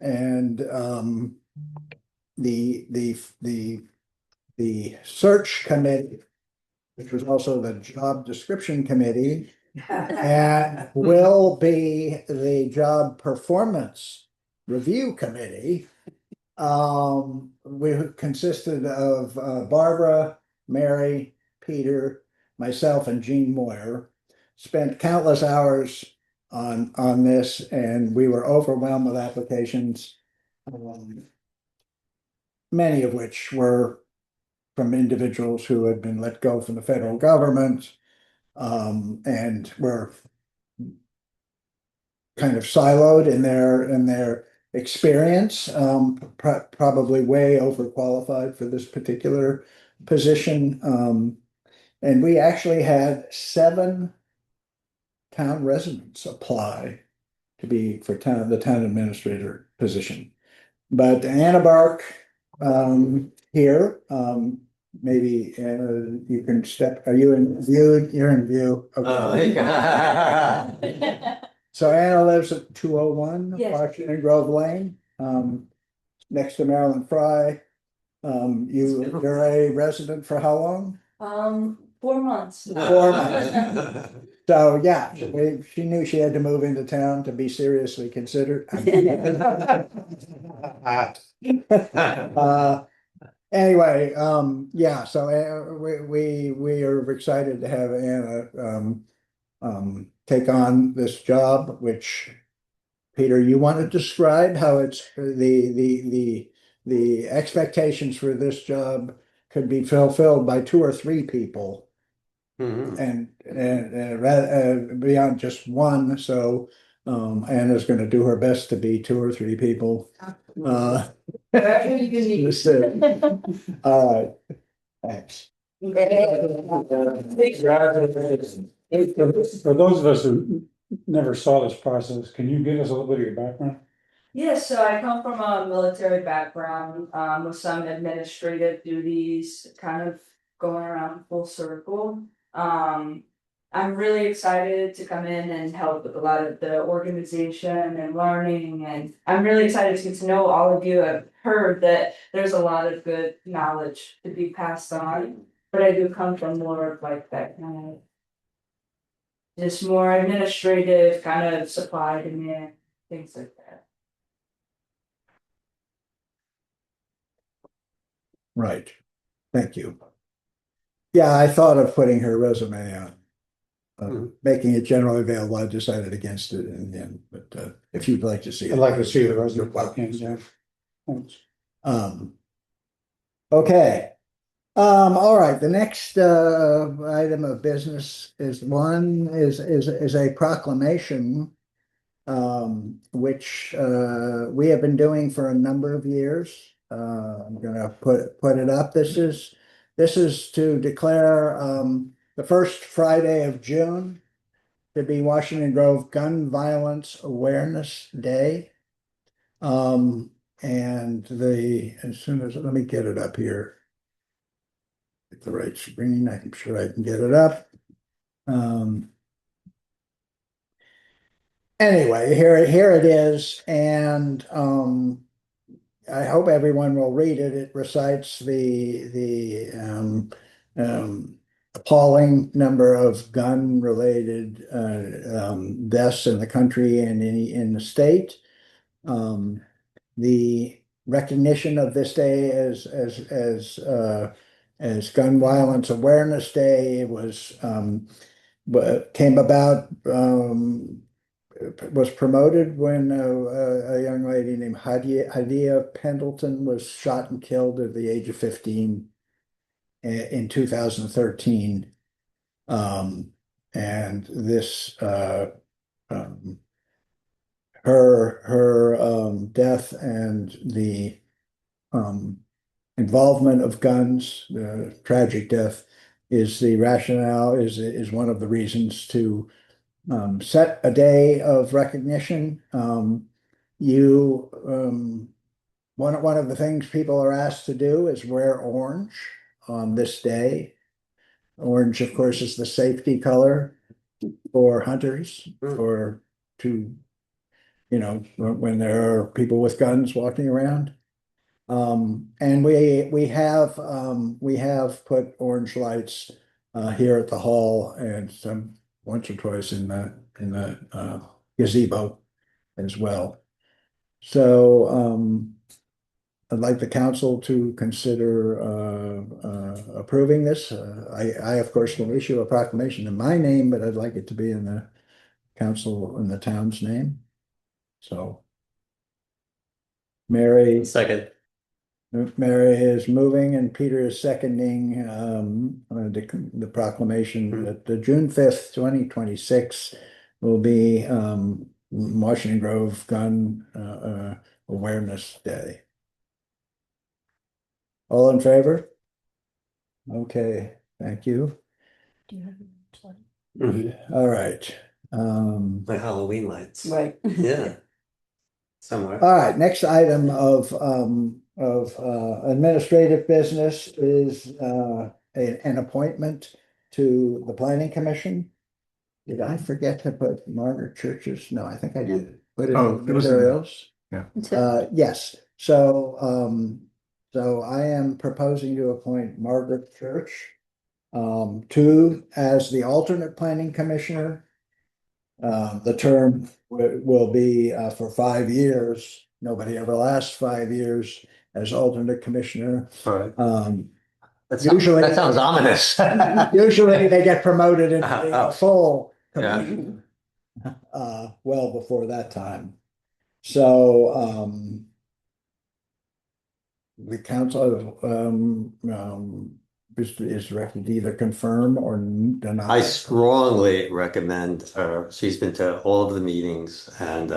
search committee, which was also the job description committee, and will be the job performance review committee. We consisted of Barbara, Mary, Peter, myself, and Jean Moyer. Spent countless hours on this, and we were overwhelmed with applications, many of which were from individuals who had been let go from the federal government, and were kind of siloed in their experience, probably way overqualified for this particular position. And we actually had 7 town residents apply to be for the town administrator position. But Anna Bark here, maybe you can step. Are you in view? You're in view. Okay. So Anna lives at 201 Yes. Washington Grove Lane, next to Marilyn Fry. You're a resident for how long? 4 months. 4 months. So yeah, she knew she had to move into town to be seriously considered. Anyway, yeah, so we are excited to have Anna take on this job, which, Peter, you want to describe how it's the expectations for this job could be fulfilled by 2 or 3 people. And beyond just one. So Anna's going to do her best to be 2 or 3 people. All right, thanks. For those of us who never saw this process, can you give us a little bit of your background? Yes, so I come from a military background, with some administrative duties, kind of going around full circle. I'm really excited to come in and help with a lot of the organization and learning, and I'm really excited to get to know all of you. I've heard that there's a lot of good knowledge to be passed on, but I do come from more of like that kind of just more administrative kind of supply demand, things like that. Right, thank you. Yeah, I thought of putting her resume on, making it generally available. I decided against it in the end, but if you'd like to see it. I'd like to see the resume. Yeah. Thanks. Okay. All right, the next item of business is a proclamation, which we have been doing for a number of years. I'm gonna put it up. This is to declare the first Friday of June to be Washington Grove Gun Violence Awareness Day. And as soon as, let me get it up here. Get the right screen, I'm sure I can get it up. Anyway, here it is, and I hope everyone will read it. It recites the appalling number of gun-related deaths in the country and in the state. The recognition of this day as Gun Violence Awareness Day came about, was promoted when a young lady named Hadia Pendleton was shot and killed at the age of 15 in 2013. And this her death and the involvement of guns, the tragic death, is the rationale, is one of the reasons to set a day of recognition. One of the things people are asked to do is wear orange on this day. Orange, of course, is the safety color for hunters, or to, when there are people with guns walking around. And we have put orange lights here at the hall and once or twice in the gazebo as well. So I'd like the council to consider approving this. I of course will issue a proclamation in my name, but I'd like it to be in the council, in the town's name. So Mary is moving and Peter is seconding the proclamation that the June 5th, 2026 will be Washington Grove Gun Awareness Day. All in favor? Okay, thank you. All right. My Halloween lights. Right. Yeah. Somewhere. All right, next item of administrative business is an appointment to the Planning Commission. Did I forget to put Margaret Church's? No, I think I did. Put it in the materials. Yes. So I am proposing to appoint Margaret Church as the alternate planning commissioner. The term will be for 5 years. Nobody ever lasts 5 years as alternate commissioner. Right. Usually that sounds ominous. Usually they get promoted into a full Yeah. commissioner well before that time. So the council is directed to either confirm or deny. I strongly recommend her. She's been to all of the meetings and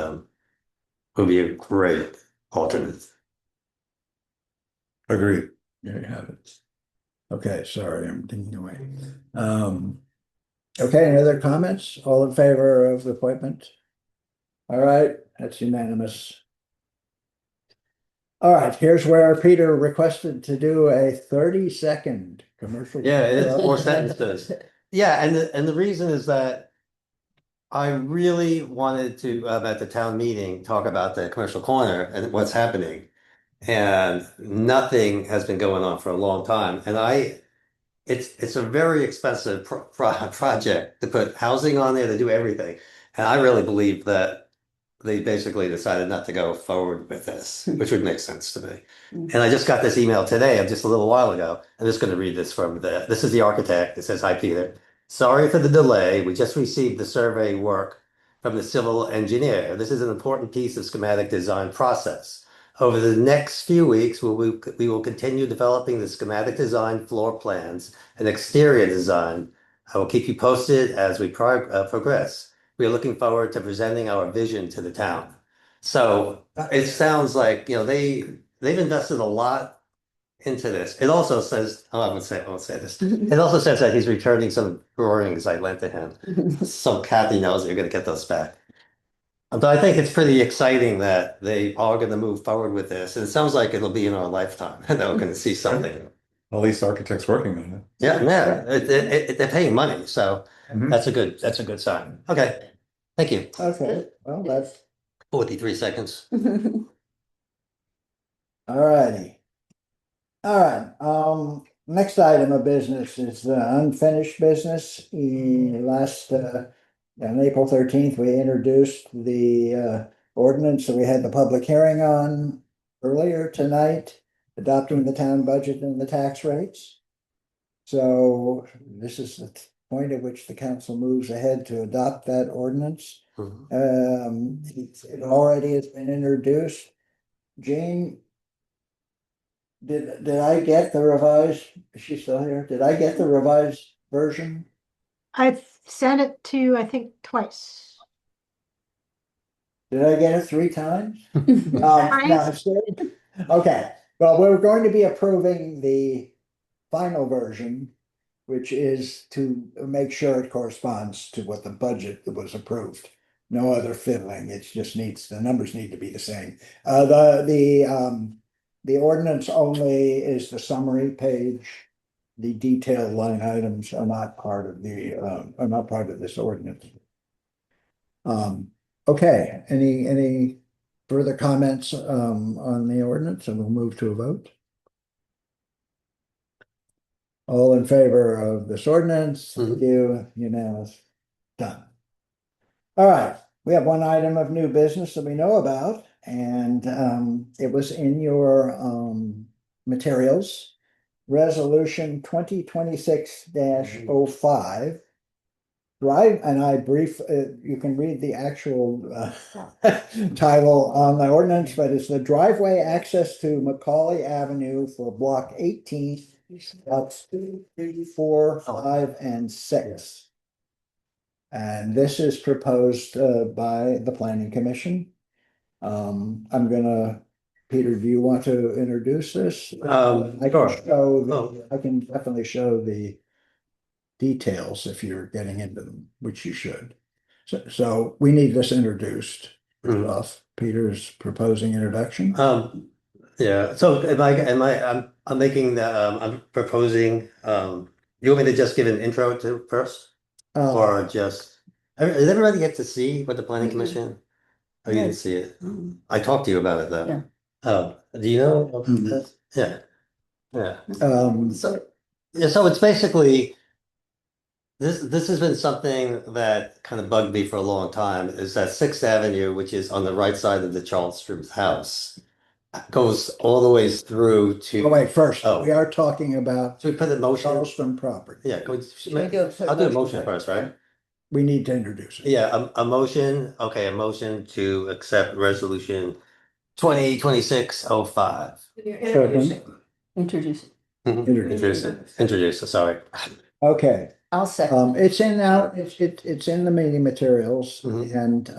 would be a great alternate. Agreed. There you have it. Okay, sorry, I'm thinking away. Okay, any other comments? All in favor of the appointment? All right, that's unanimous. All right, here's where Peter requested to do a 30-second commercial. Yeah, it's 4 sentences. Yeah, and the reason is that I really wanted to at the town meeting talk about the commercial corner and what's happening. And nothing has been going on for a long time. And it's a very expensive project to put housing on there, to do everything. And I really believe that they basically decided not to go forward with this, which would make sense to me. And I just got this email today, just a little while ago. I'm just going to read this this is the architect. It says, "Hi, Peter. Sorry for the delay. We just received the survey work from the civil engineer. This is an important piece of schematic design process. Over the next few weeks, we will continue developing the schematic design, floor plans, and exterior design. I will keep you posted as we progress. We are looking forward to presenting our vision to the town." So it sounds like, they've invested a lot into this. It also says, I won't say this. It also says that he's returning some drawings I lent to him. So Kathy knows that you're going to get those back. But I think it's pretty exciting that they are going to move forward with this. And it sounds like it'll be in our lifetime that we're going to see something. At least architects working on it. Yeah, they're paying money. So that's a good sign. Okay. Thank you. Okay, well, that's, 43 seconds. all righty. All right, next item of business is the unfinished business. On April 13th, we introduced the ordinance that we had the public hearing on earlier tonight, adopting the town budget and the tax rates. So this is the point at which the council moves ahead to adopt that ordinance. It already has been introduced. Jane, did I get the revised, is she still here? Did I get the revised version? I've sent it to you, I think, twice. Did I get it 3 times? No, it's good. Okay, well, we're going to be approving the final version, which is to make sure it corresponds to what the budget that was approved. No other fiddling, it just needs, the numbers need to be the same. The ordinance only is the summary page. The detailed line items are not part of this ordinance. Okay, any further comments on the ordinance, and we'll move to a vote? All in favor of this ordinance? Thank you, unanimous, done. All right, we have one item of new business that we know about, and it was in your materials. Resolution 2026-05. You can read the actual title on the ordinance, but it's the driveway access to Macaulay Avenue for block 18, lots 2, 3, 4, 5, and 6. And this is proposed by the Planning Commission. Peter, do you want to introduce this? Sure. I can definitely show the details if you're getting into them, which you should. So we need this introduced. Peter's proposing introduction. Yeah, so I'm making I'm proposing, you want me to just give an intro to first? Or just, did everybody get to see what the Planning Commission? Oh, you didn't see it? I talked to you about it though. Yeah. Oh, do you know? This? Yeah. Yeah. So it's basically, this has been something that kind of bugged me for a long time, is that 6th Avenue, which is on the right side of the Charleston's house, goes all the way through to. Oh, wait, first, we are talking about Should we put the motion? Charleston property. Yeah, we do I'll do the motion first, right? We need to introduce it. Yeah, a motion, okay, a motion to accept resolution 2026-05. Introduce it. Introduce it, sorry. Okay, I'll second. it's in the meeting materials, and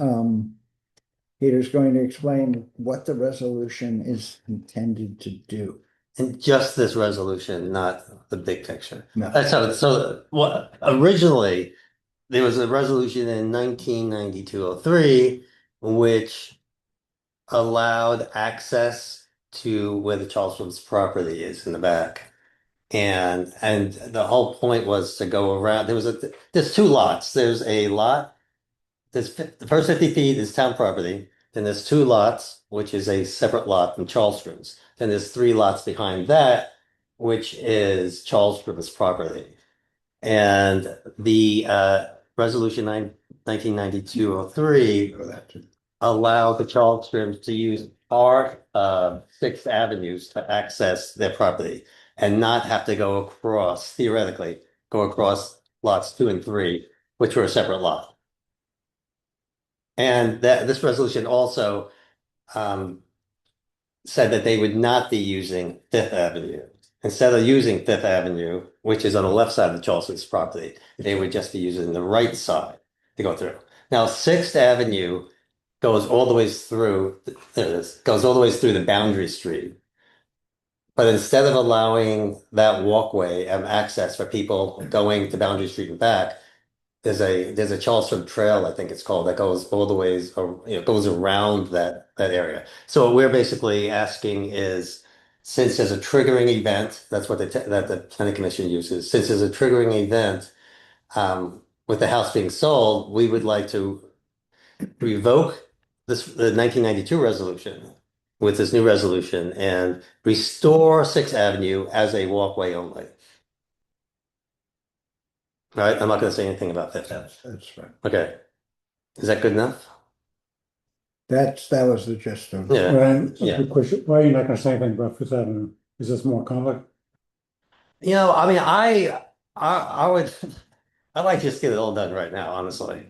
Peter's going to explain what the resolution is intended to do. And just this resolution, not the big picture. No. So what originally there was a resolution in 1992-03 which allowed access to where the Charleston's property is in the back. And the whole point was to go around. There's 2 lots. There's a lot. The first 50 feet is town property. Then there's 2 lots, which is a separate lot from Charleston's. Then there's 3 lots behind that, which is Charleston's property. And the resolution 1992-03 allowed the Charleston's to use our 6th avenues to access their property and not have to theoretically go across lots 2 and 3, which were a separate lot. And this resolution also said that they would not be using 5th Avenue. Instead of using 5th Avenue, which is on the left side of the Charleston's property, they would just be using the right side to go through. Now, 6th Avenue goes all the way through, goes all the way through the boundary street. But instead of allowing that walkway and access for people going to Boundary Street and back, there's a Charleston Trail, I think it's called, that goes all the ways, goes around that area. So what we're basically asking is, since there's a triggering event, that's what that the Planning Commission uses. Since there's a triggering event with the house being sold, we would like to revoke the 1992 resolution with this new resolution and restore Sixth Avenue as a walkway only. Right? I'm not going to say anything about Fifth Avenue. That's right. Okay. Is that good enough? That was the gist of. Yeah. Ryan, a Yeah. quick question. Why are you not gonna say anything about Fifth Avenue? Is this more conflict? You know, I mean, I would, I'd like to just get it all done right now, honestly.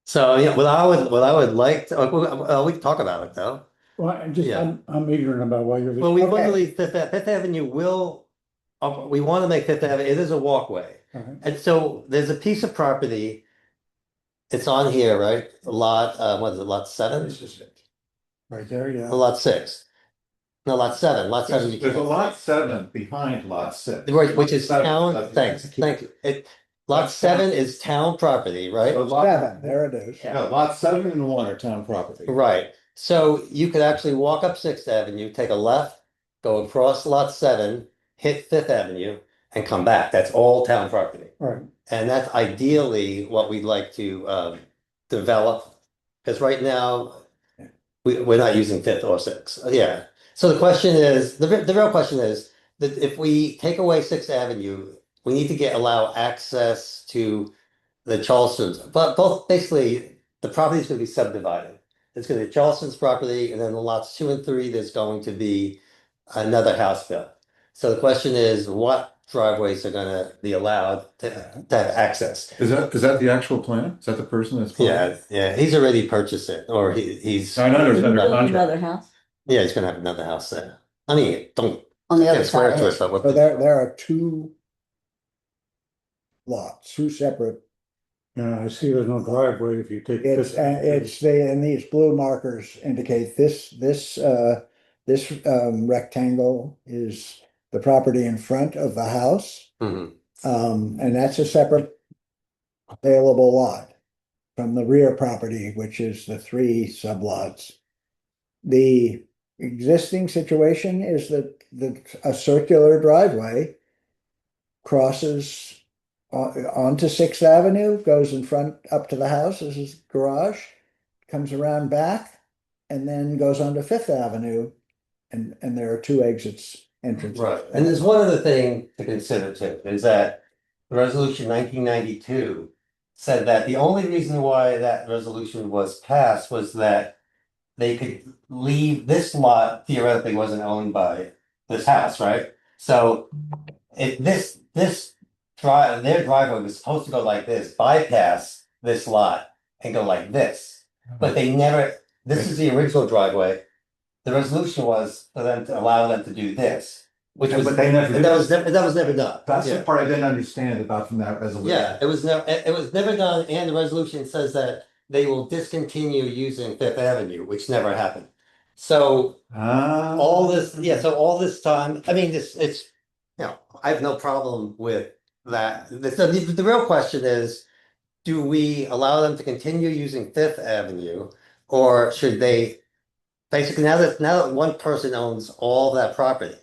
So, yeah, what I would like to, we can talk about it though. Well, Yeah. I'm ignorant about why you're. Well, we Okay. literally, Fifth Avenue will, we want to make Fifth Avenue, it is a walkway. Okay. And so there's a piece of property, it's on here, right? Lot, what is it, lot 7? This is it. Right there, yeah. Lot 6. No, lot 7, lot 7. you There's a can't- lot 7 behind lot 6. Right, which is Lot town, 7, thanks, thank you. Lot 7 is town property, right? So lot, 7, there it is. no, lot 7 and 1 are town property. Right, so you could actually walk up Sixth Avenue, take a left, go across lot 7, hit Fifth Avenue, and come back. That's all town property. Right. And that's ideally what we'd like to develop. Because right now, we're not using Fifth or Sixth. Yeah. So the question is, the real question is that if we take away Sixth Avenue, we need to allow access to the Charleston's, but both basically the property's going to be subdivided. It's going to be Charleston's property, and then the lots 2 and 3, there's going to be another house built. So the question is, what driveways are going to be allowed to have access? Is that the actual plan? Is that the person that's? Yeah, he's already purchased it, or he's I know there's under Build contract. another house yeah, he's going to have another house there. I mean, don't on the other get swear side. to it, but what So there are 2 lots, 2 separate. Yeah, I see there's no driveway if you take It's, this. it's the, and these blue markers indicate this rectangle is the property in front of the house. Mhm. And that's a separate available lot from the rear property, which is the 3 sublots. The existing situation is that a circular driveway crosses onto Sixth Avenue, goes in front up to the house, this is garage, comes around back, and then goes onto Fifth Avenue, and there are 2 entrances. Right, and there's one other thing to consider too, is that Resolution 1992 said that the only reason why that resolution was passed was that they could leave this lot theoretically wasn't owned by this house, right? So their driveway was supposed to go like this, bypass this lot and go like this. But they never, this is the original driveway. The resolution was for them to allow them to do this, which was, But they never did. that was never done. That's Yeah. the part I didn't understand about from that resolution. Yeah, it was never done, and the resolution says that they will discontinue using Fifth Avenue, which never happened. So all this time, I mean, it's, I have no problem with that. The real question is, do we allow them to continue using Fifth Avenue, or should they, basically now that one person owns all that property,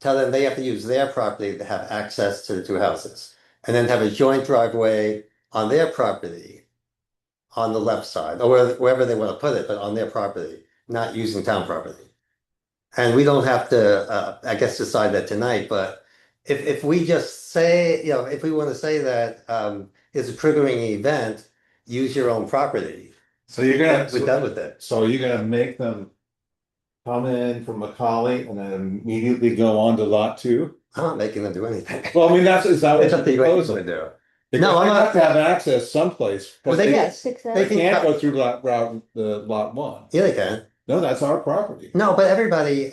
tell them they have to use their property to have access to the 2 houses, and then have a joint driveway on their property on the left side, or wherever they want to put it, but on their property, not using town property. And we don't have to, I guess, decide that tonight, but if we just say, if we want to say that it's a triggering event, use your own property. So you're gonna, We're done with it. so you're gonna make them come in from Macaulay and then immediately go on to lot 2? I'm not making them do anything. Well, I mean, is that what It's you're up to you what you proposing? want to do. Because No, I'm they not- have to have access someplace. 'Cause Well, they they can- Yeah, Sixth they Avenue. can- can't go through lot 1. Yeah, they can. No, that's our property. No, but everybody,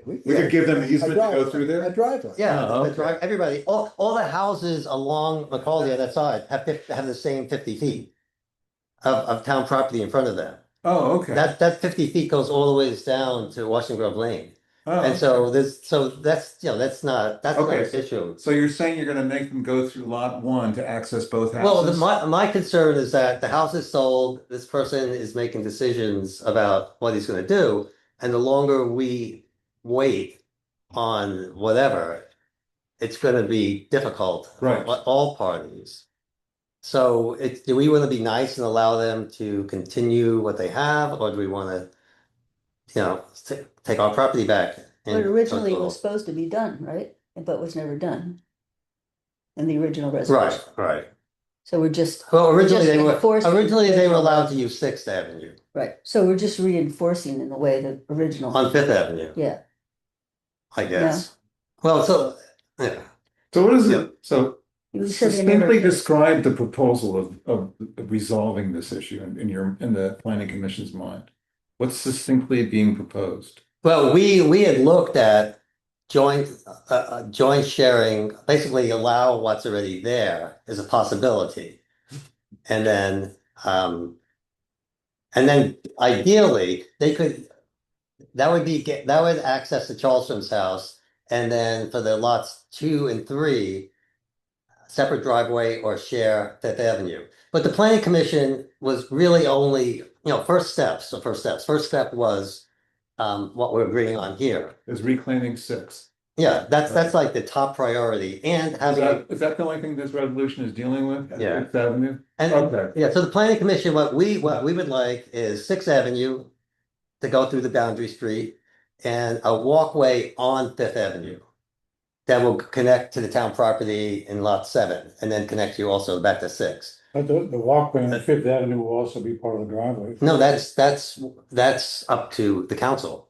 We We could give them a easement to go driveway, through there? a driveway. yeah, Oh, everybody, all the houses along Macaulay on that side have the same 50 feet of town property in front of them. Oh, okay. That 50 feet goes all the way down to Washington Grove Lane. Oh, And so that's not Okay, an issue. so you're saying you're gonna make them go through lot 1 to access both Well, houses? my concern is that the house is sold, this person is making decisions about what he's gonna do, and the longer we wait on whatever, it's gonna be difficult for Right. all parties. So do we want to be nice and allow them to continue what they have, or do we want to, take our property back? But originally it was supposed to be done, right? But was never done. In the original resolution. Right. So we're just. Well, we're originally just they were, enforcing originally the they were original allowed to resolution. use Sixth Avenue Right, so we're just reinforcing in a way the original. on Fifth Avenue, Yeah, I guess. Well, so, yeah. So what is Yeah. it? So you said they succinctly never. describe the proposal of resolving this issue in the planning commission's mind. What's succinctly being proposed? Well, we had looked at joint sharing, basically allow what's already there as a possibility. And then ideally that would access the Charleston's house. And then for the lots 2 and 3, separate driveway or share Fifth Avenue. But the planning commission was really only, first steps. First step was what we're agreeing on here. Is reclaiming 6. Yeah, that's like the top priority, and Is that the only thing this resolution is dealing with? Yeah. Fifth Avenue? and Okay. yeah. So the planning commission, what we would like is Sixth Avenue to go through the boundary street and a walkway on Fifth Avenue that will connect to the town property in lot 7, and then connect you also back to 6. But the walkway on Fifth Avenue will also be part of the driveway. No, that's up to the council.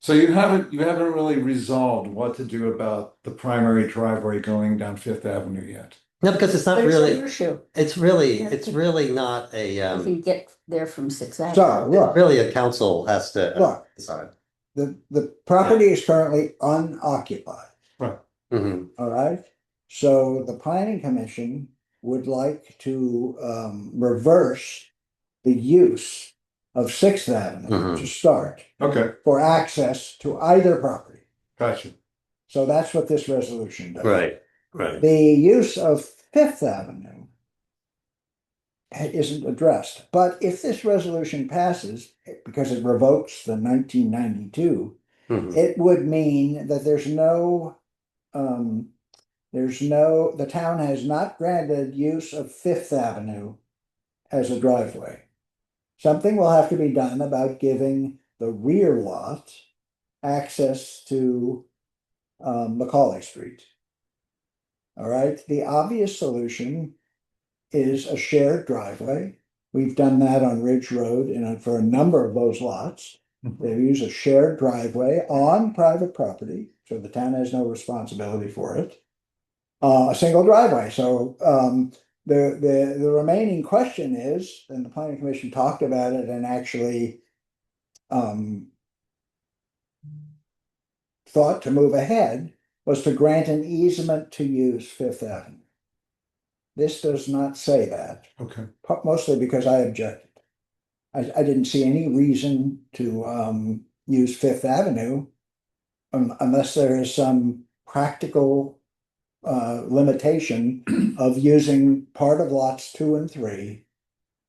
So you haven't really resolved what to do about the primary driveway going down Fifth Avenue yet. No, because it's not But it's really. your issue. It's really not a. If you get there from Sixth Avenue. So, look, Really, a council has to look, decide. the property is currently unoccupied, Mhm. all right? So the planning commission would like to reverse the use of Sixth Avenue to start Okay, for access to either property. gotcha. So that's what this resolution does. Right. The use of Fifth Avenue isn't addressed, but if this resolution passes, because it revokes the 1992, Mhm. it would mean that the town has not granted use of Fifth Avenue as a driveway. Something will have to be done about giving the rear lot access to Macaulay Street. All right, the obvious solution is a shared driveway. We've done that on Ridge Road for a number of those lots. They use a shared driveway on private property, so the town has no responsibility for it. A single driveway, so the remaining question is, and the planning commission talked about it and actually thought to move ahead, was to grant an easement to use Fifth Avenue. This does not say that, Okay. mostly because I objected. I didn't see any reason to use Fifth Avenue unless there is some practical limitation of using part of lots 2 and 3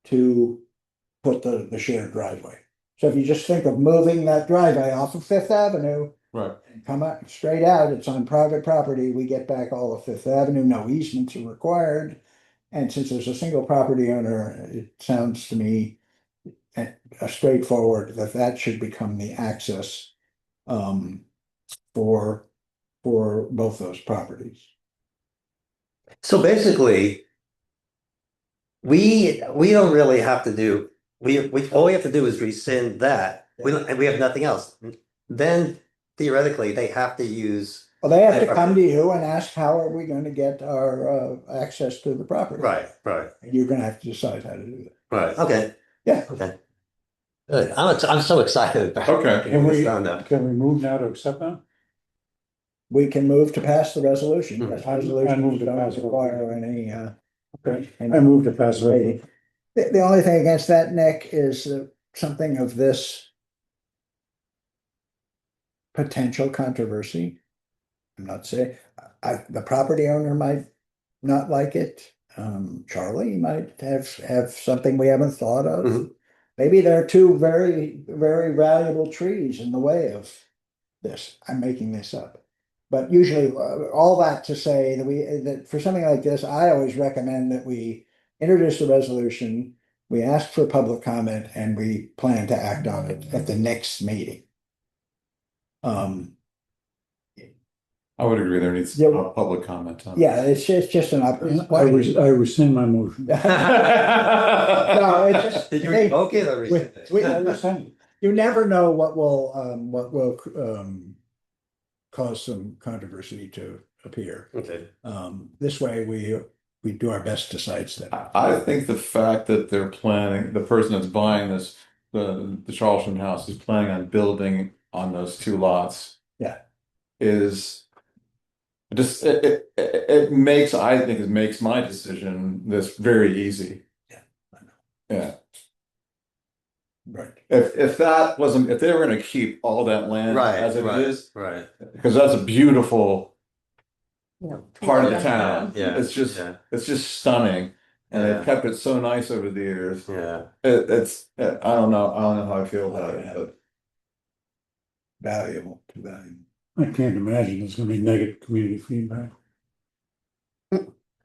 to put the shared driveway. So if you just think of moving that driveway off of Fifth Avenue, Right. and come out straight out, it's on private property, we get back all of Fifth Avenue, no easements are required. And since there's a single property owner, it sounds to me straightforward that should become the access for both those properties. So basically, we don't really have to do. We all we have to do is rescind that. We have nothing else. Then theoretically, they have to use. Well, they have to come to you and ask, how are we going to get our access to the property? Right. And you're going to have to decide how to do that. Right. Okay. Yeah. Okay. Good. I'm so excited about Okay. getting this done now. Can we move now to accept that? We can move to pass the resolution. Mhm. Yes, I resolutions move to don't pass it. require any. Okay, I move to pass it. rating. The only thing against that, Nick, is something of this potential controversy. I'm not saying, the property owner might not like it. Charlie might have something we haven't thought of. Mhm. Maybe there are two very, very valuable trees in the way of this. I'm making this up. But usually, all that to say that that for something like this, I always recommend that we introduce the resolution, we ask for public comment, and we plan to act on it at the next meeting. I would agree there needs Yeah. a public comment on. Yeah, it's just an. I rescind my motion. No, it's just. Did you hey, revoke it or rescind it? we- I rescind. You never know what will cause some controversy to appear. Okay. This way we do our best to sidestep. I think the fact that they're planning, the person that's buying this, the Charleston house is planning on building on those 2 lots. Yeah. Is just, it makes, I think it makes my decision this very easy. Yeah, I know. Yeah. Right. If that wasn't, if they were gonna keep all that land Right, as it right, is, right. because that's a beautiful Yeah. part of the town. Yeah, It's just, yeah. it's just stunning. And Yeah. they've kept it so nice over the years. Yeah. It's, I don't know how I feel about it, but. Valuable. I can't imagine there's gonna be negative community feedback.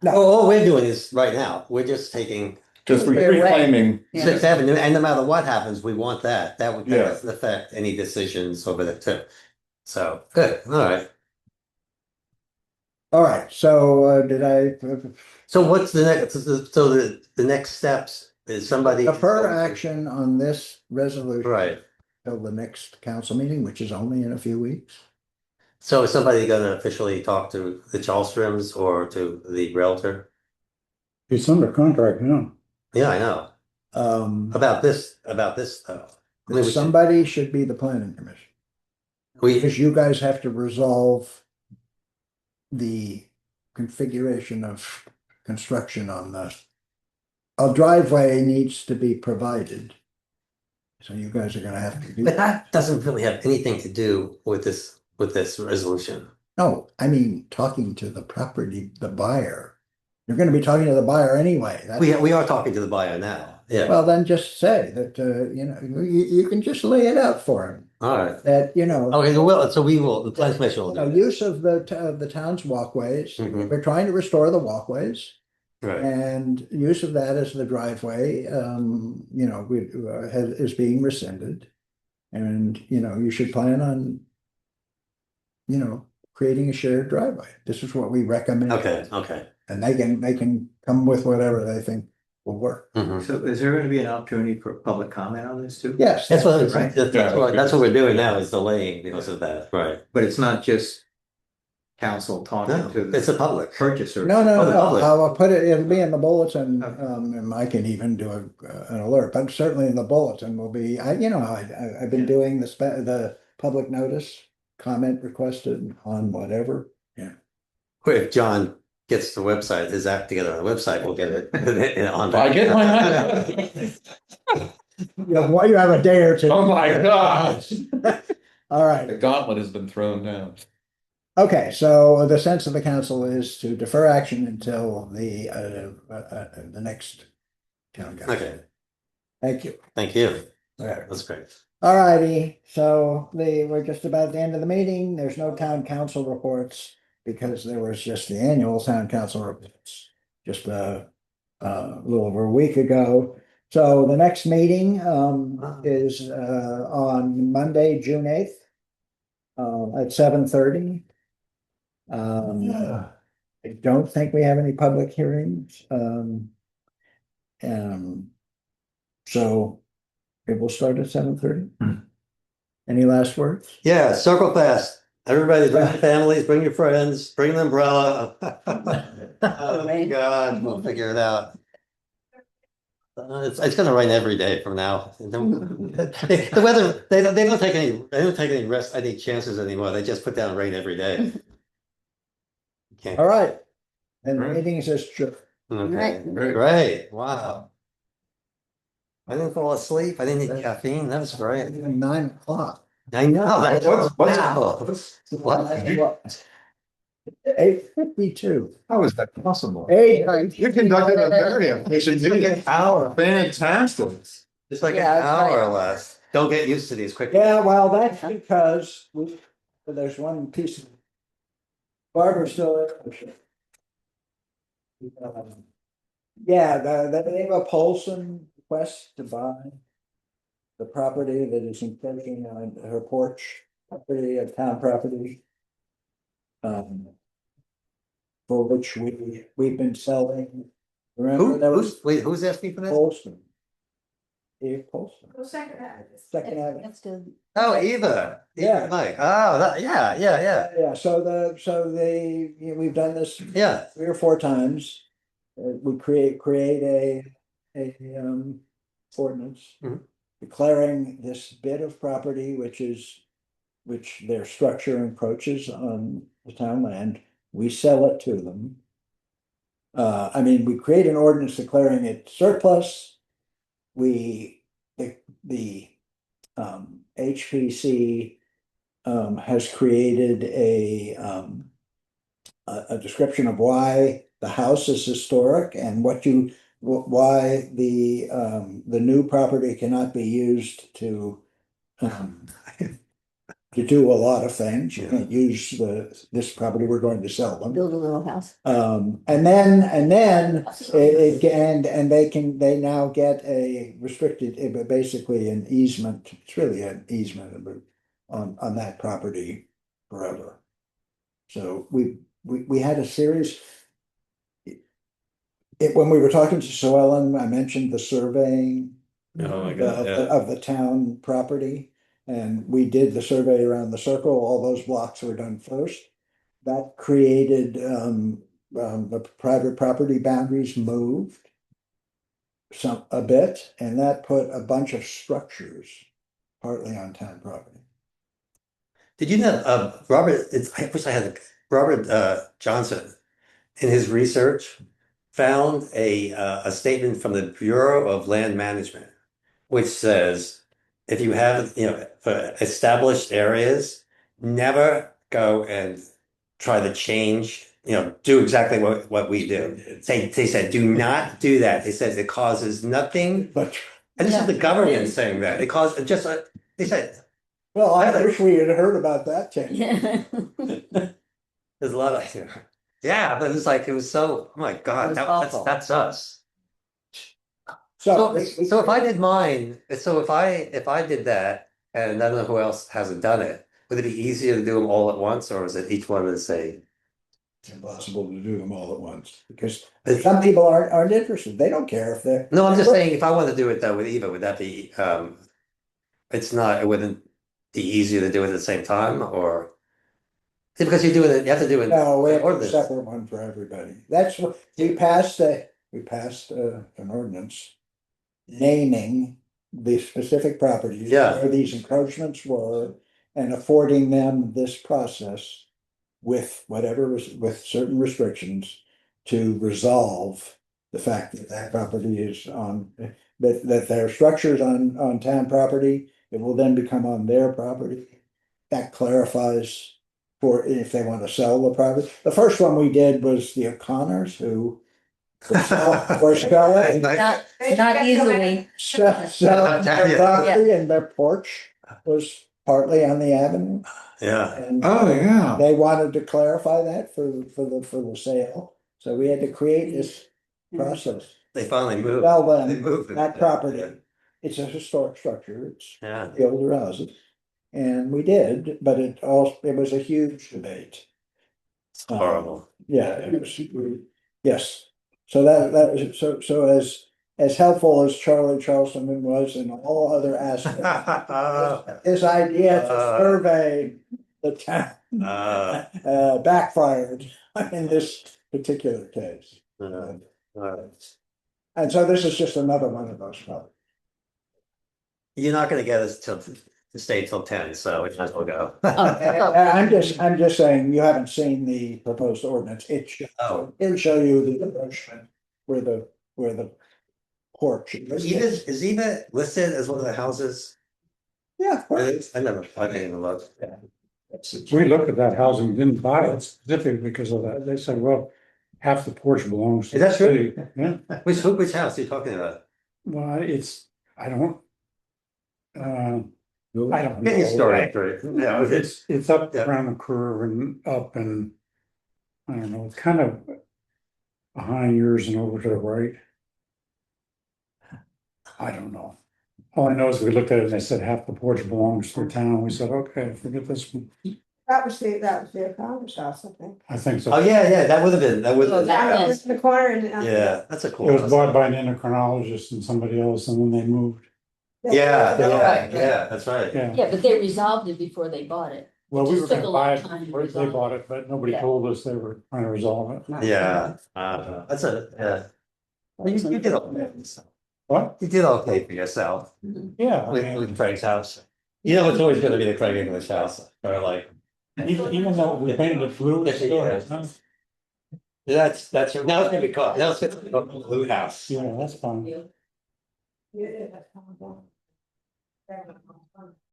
No, all we're doing is right now, we're just taking Just Clear way. reclaiming, Yeah. Sixth Avenue, and no matter what happens, we want that. That Yeah. doesn't affect any decisions over the tip. So, good, all right. All right, so did I So what's the next, so the next steps is somebody. defer action on this resolution? Right, Till the next council meeting, which is only in a few weeks? so is somebody gonna officially talk to the Charlestroms or to the Realtor? It's under contract now. Yeah, I know, about this though. I mean, we should- Somebody should be the planning commission. We, Because you guys have to resolve the configuration of construction on a driveway needs to be provided. So you guys are gonna have to do but that. that doesn't really have anything to do with this resolution. No, I mean, talking to the buyer. You're gonna be talking to the buyer anyway. We are talking to the buyer now, yeah, Well, then just say that, you can just lay it out for him, all right. that, Okay, well, so we will, the plan commission will do use of the town's walkways. Mhm. We're trying to restore the walkways. that. Right, And use of that as the driveway, is being rescinded. And, you should plan on, creating a shared driveway. This is what we recommend. okay. And they can come with whatever they think will work. Mhm. So is there gonna be an opportunity for public comment on this too? Yes. That's what, right. that's what we're doing now is delaying because of that, right? But it's not just council talking No, to it's a the public. purchaser. No, Oh, the no, public. I'll put it'll be in the bulletin, Okay. and I can even do an alert, but certainly in the bulletin will be, I've been doing the public notice, comment requested on whatever. If John gets the website, his act together on the website, we'll get it on. I get mine. You have a day or two. Oh my gosh. All right. The gauntlet has been thrown down. Okay, so the sense of the council is to defer action until the next town council. Okay, Thank you. thank you. There. That's great. All righty, so we're just about at the end of the meeting. There's no town council reports because there was just the annual town council reports just a little over a week ago. So the next meeting is on Monday, June 8th at 7:30. I don't think we have any public hearings. So it will start at 7:30. Any last words? Yeah, circle fast. Everybody bring your families, bring your friends, bring an umbrella. Oh, God, we'll figure it out. It's gonna rain every day from now. The weather, they don't take any risk, any chances anymore. They just put down rain every day. Okay, All right. And the Right. meeting is adjourned. okay, great, wow. I didn't fall asleep. I didn't need caffeine. That was great. 9:00. I know. That's wow. What? 8:52. How is that possible? 8. You conducted a very efficient meeting. Fantastic. It's like an Yeah, that's hour right. or less. Don't get used to these quick. Yeah, well, that's because there's one piece of Barbara's still there. Yeah, the Ava Polson request to buy the property that is encroaching on her porch, property, a town property. For which we've been selling. Remember, there was Who's asking for this? Polson. Eve Polson, Go second that. Second Avenue. That's good. Oh, Eva. Yeah. Mike. Oh, yeah. Yeah, so we've done this Yeah. 3 or 4 times. We create a ordinance. Mhm. Declaring this bit of property, which their structure encroaches on the town land, we sell it to them. I mean, we create an ordinance declaring it surplus. The HPC has created a description of why the house is historic and why the new property cannot be used to do a lot of things. You can't use this property, we're going to sell them. Build a little house. And then they now get a restricted, basically an easement. It's really an easement on that property forever. So we had a series. When we were talking to Sue Ellen, I mentioned the surveying Oh my God. of the town property. And we did the survey around the circle, all those blocks were done first. That created, the private property boundaries moved a bit, and that put a bunch of structures partly on town property. Did you know, Robert, I wish I had, Robert Johnson, in his research, found a statement from the Bureau of Land Management, which says, if you have, established areas, never go and try to change, do exactly what we do. They said, do not do that. They said it causes nothing. But, And this is the government saying that. It caused just, they said, well, I wish we had heard about that change. there's a lot of, yeah, but it was so, oh my God, It was awful. that's us. So, So if I did mine, so if I did that, and I don't know who else hasn't done it, would it be easier to do them all at once, or is it each one the same? it's impossible to do them all at once, because some people aren't interested, they don't care if they're. No, I'm just saying, if I want to do it though with Eva, would that be, it wouldn't be easier to do it at the same time, or? Because you have to do it. No, we have a ordinance. separate one for everybody. That's what, we passed an ordinance naming the specific properties. Yeah. Where these encroachments were, and affording them this process with with certain restrictions to resolve the fact that that property is on, that their structures on town property, it will then become on their property. That clarifies for if they want to sell the property. The first one we did was the O'Connors, who were selling Not easily. their property, and their porch was partly on the avenue. Yeah. And yeah. they wanted to clarify that for the sale. So we had to create this process. They finally moved. Sell They them moved it. that property. It's a historic structure. It's Yeah. the older houses. And we did, but it was a huge debate. It's horrible. Yeah, it was, yes. So so as helpful as Charlie Charleston was in all other aspects, his idea to survey the town backfired in this particular case. And so this is just another one of those problems. You're not gonna get us to stay till 10, so we might as well go. I'm just saying, you haven't seen the proposed ordinance. It'll show you the approachment where the porch is. Is Eva listed as one of the houses? Yeah, of course. I didn't even look. We looked at that house and didn't buy it specifically because of that. They said, well, half the porch belongs to Is the that true? city. Yeah, Which house are you talking about? well, I don't Get your know. story straight. Yeah, It's up Yeah. around the curve and up and I don't know, it's kind of behind yours and over to the right. I don't know. All I know is we looked at it and they said half the porch belongs to the town. We said, okay, forget this one. That was their founder's house, I think. I think so. Oh, yeah, that would have been, that would Oh, have that- been, It was in the corner and. yeah, that's a cool. It was house. bought by an endocrinologist and somebody else, and then they moved. Yeah, Right. that's right. Yeah, Yeah, but they resolved it before they bought it. well, we Just were took gonna a buy long it time to before they resolve bought it, but nobody Yeah. told us they were trying to resolve it. Yeah, that's you did okay. What? You did okay for yourself Yeah. with Craig's house. You know, it's always gonna be the Craig English house, or like. Even though we painted it blue, it's still, huh? That's now it's gonna be called, now it's gonna be called the Blue House. Yeah, that's fine.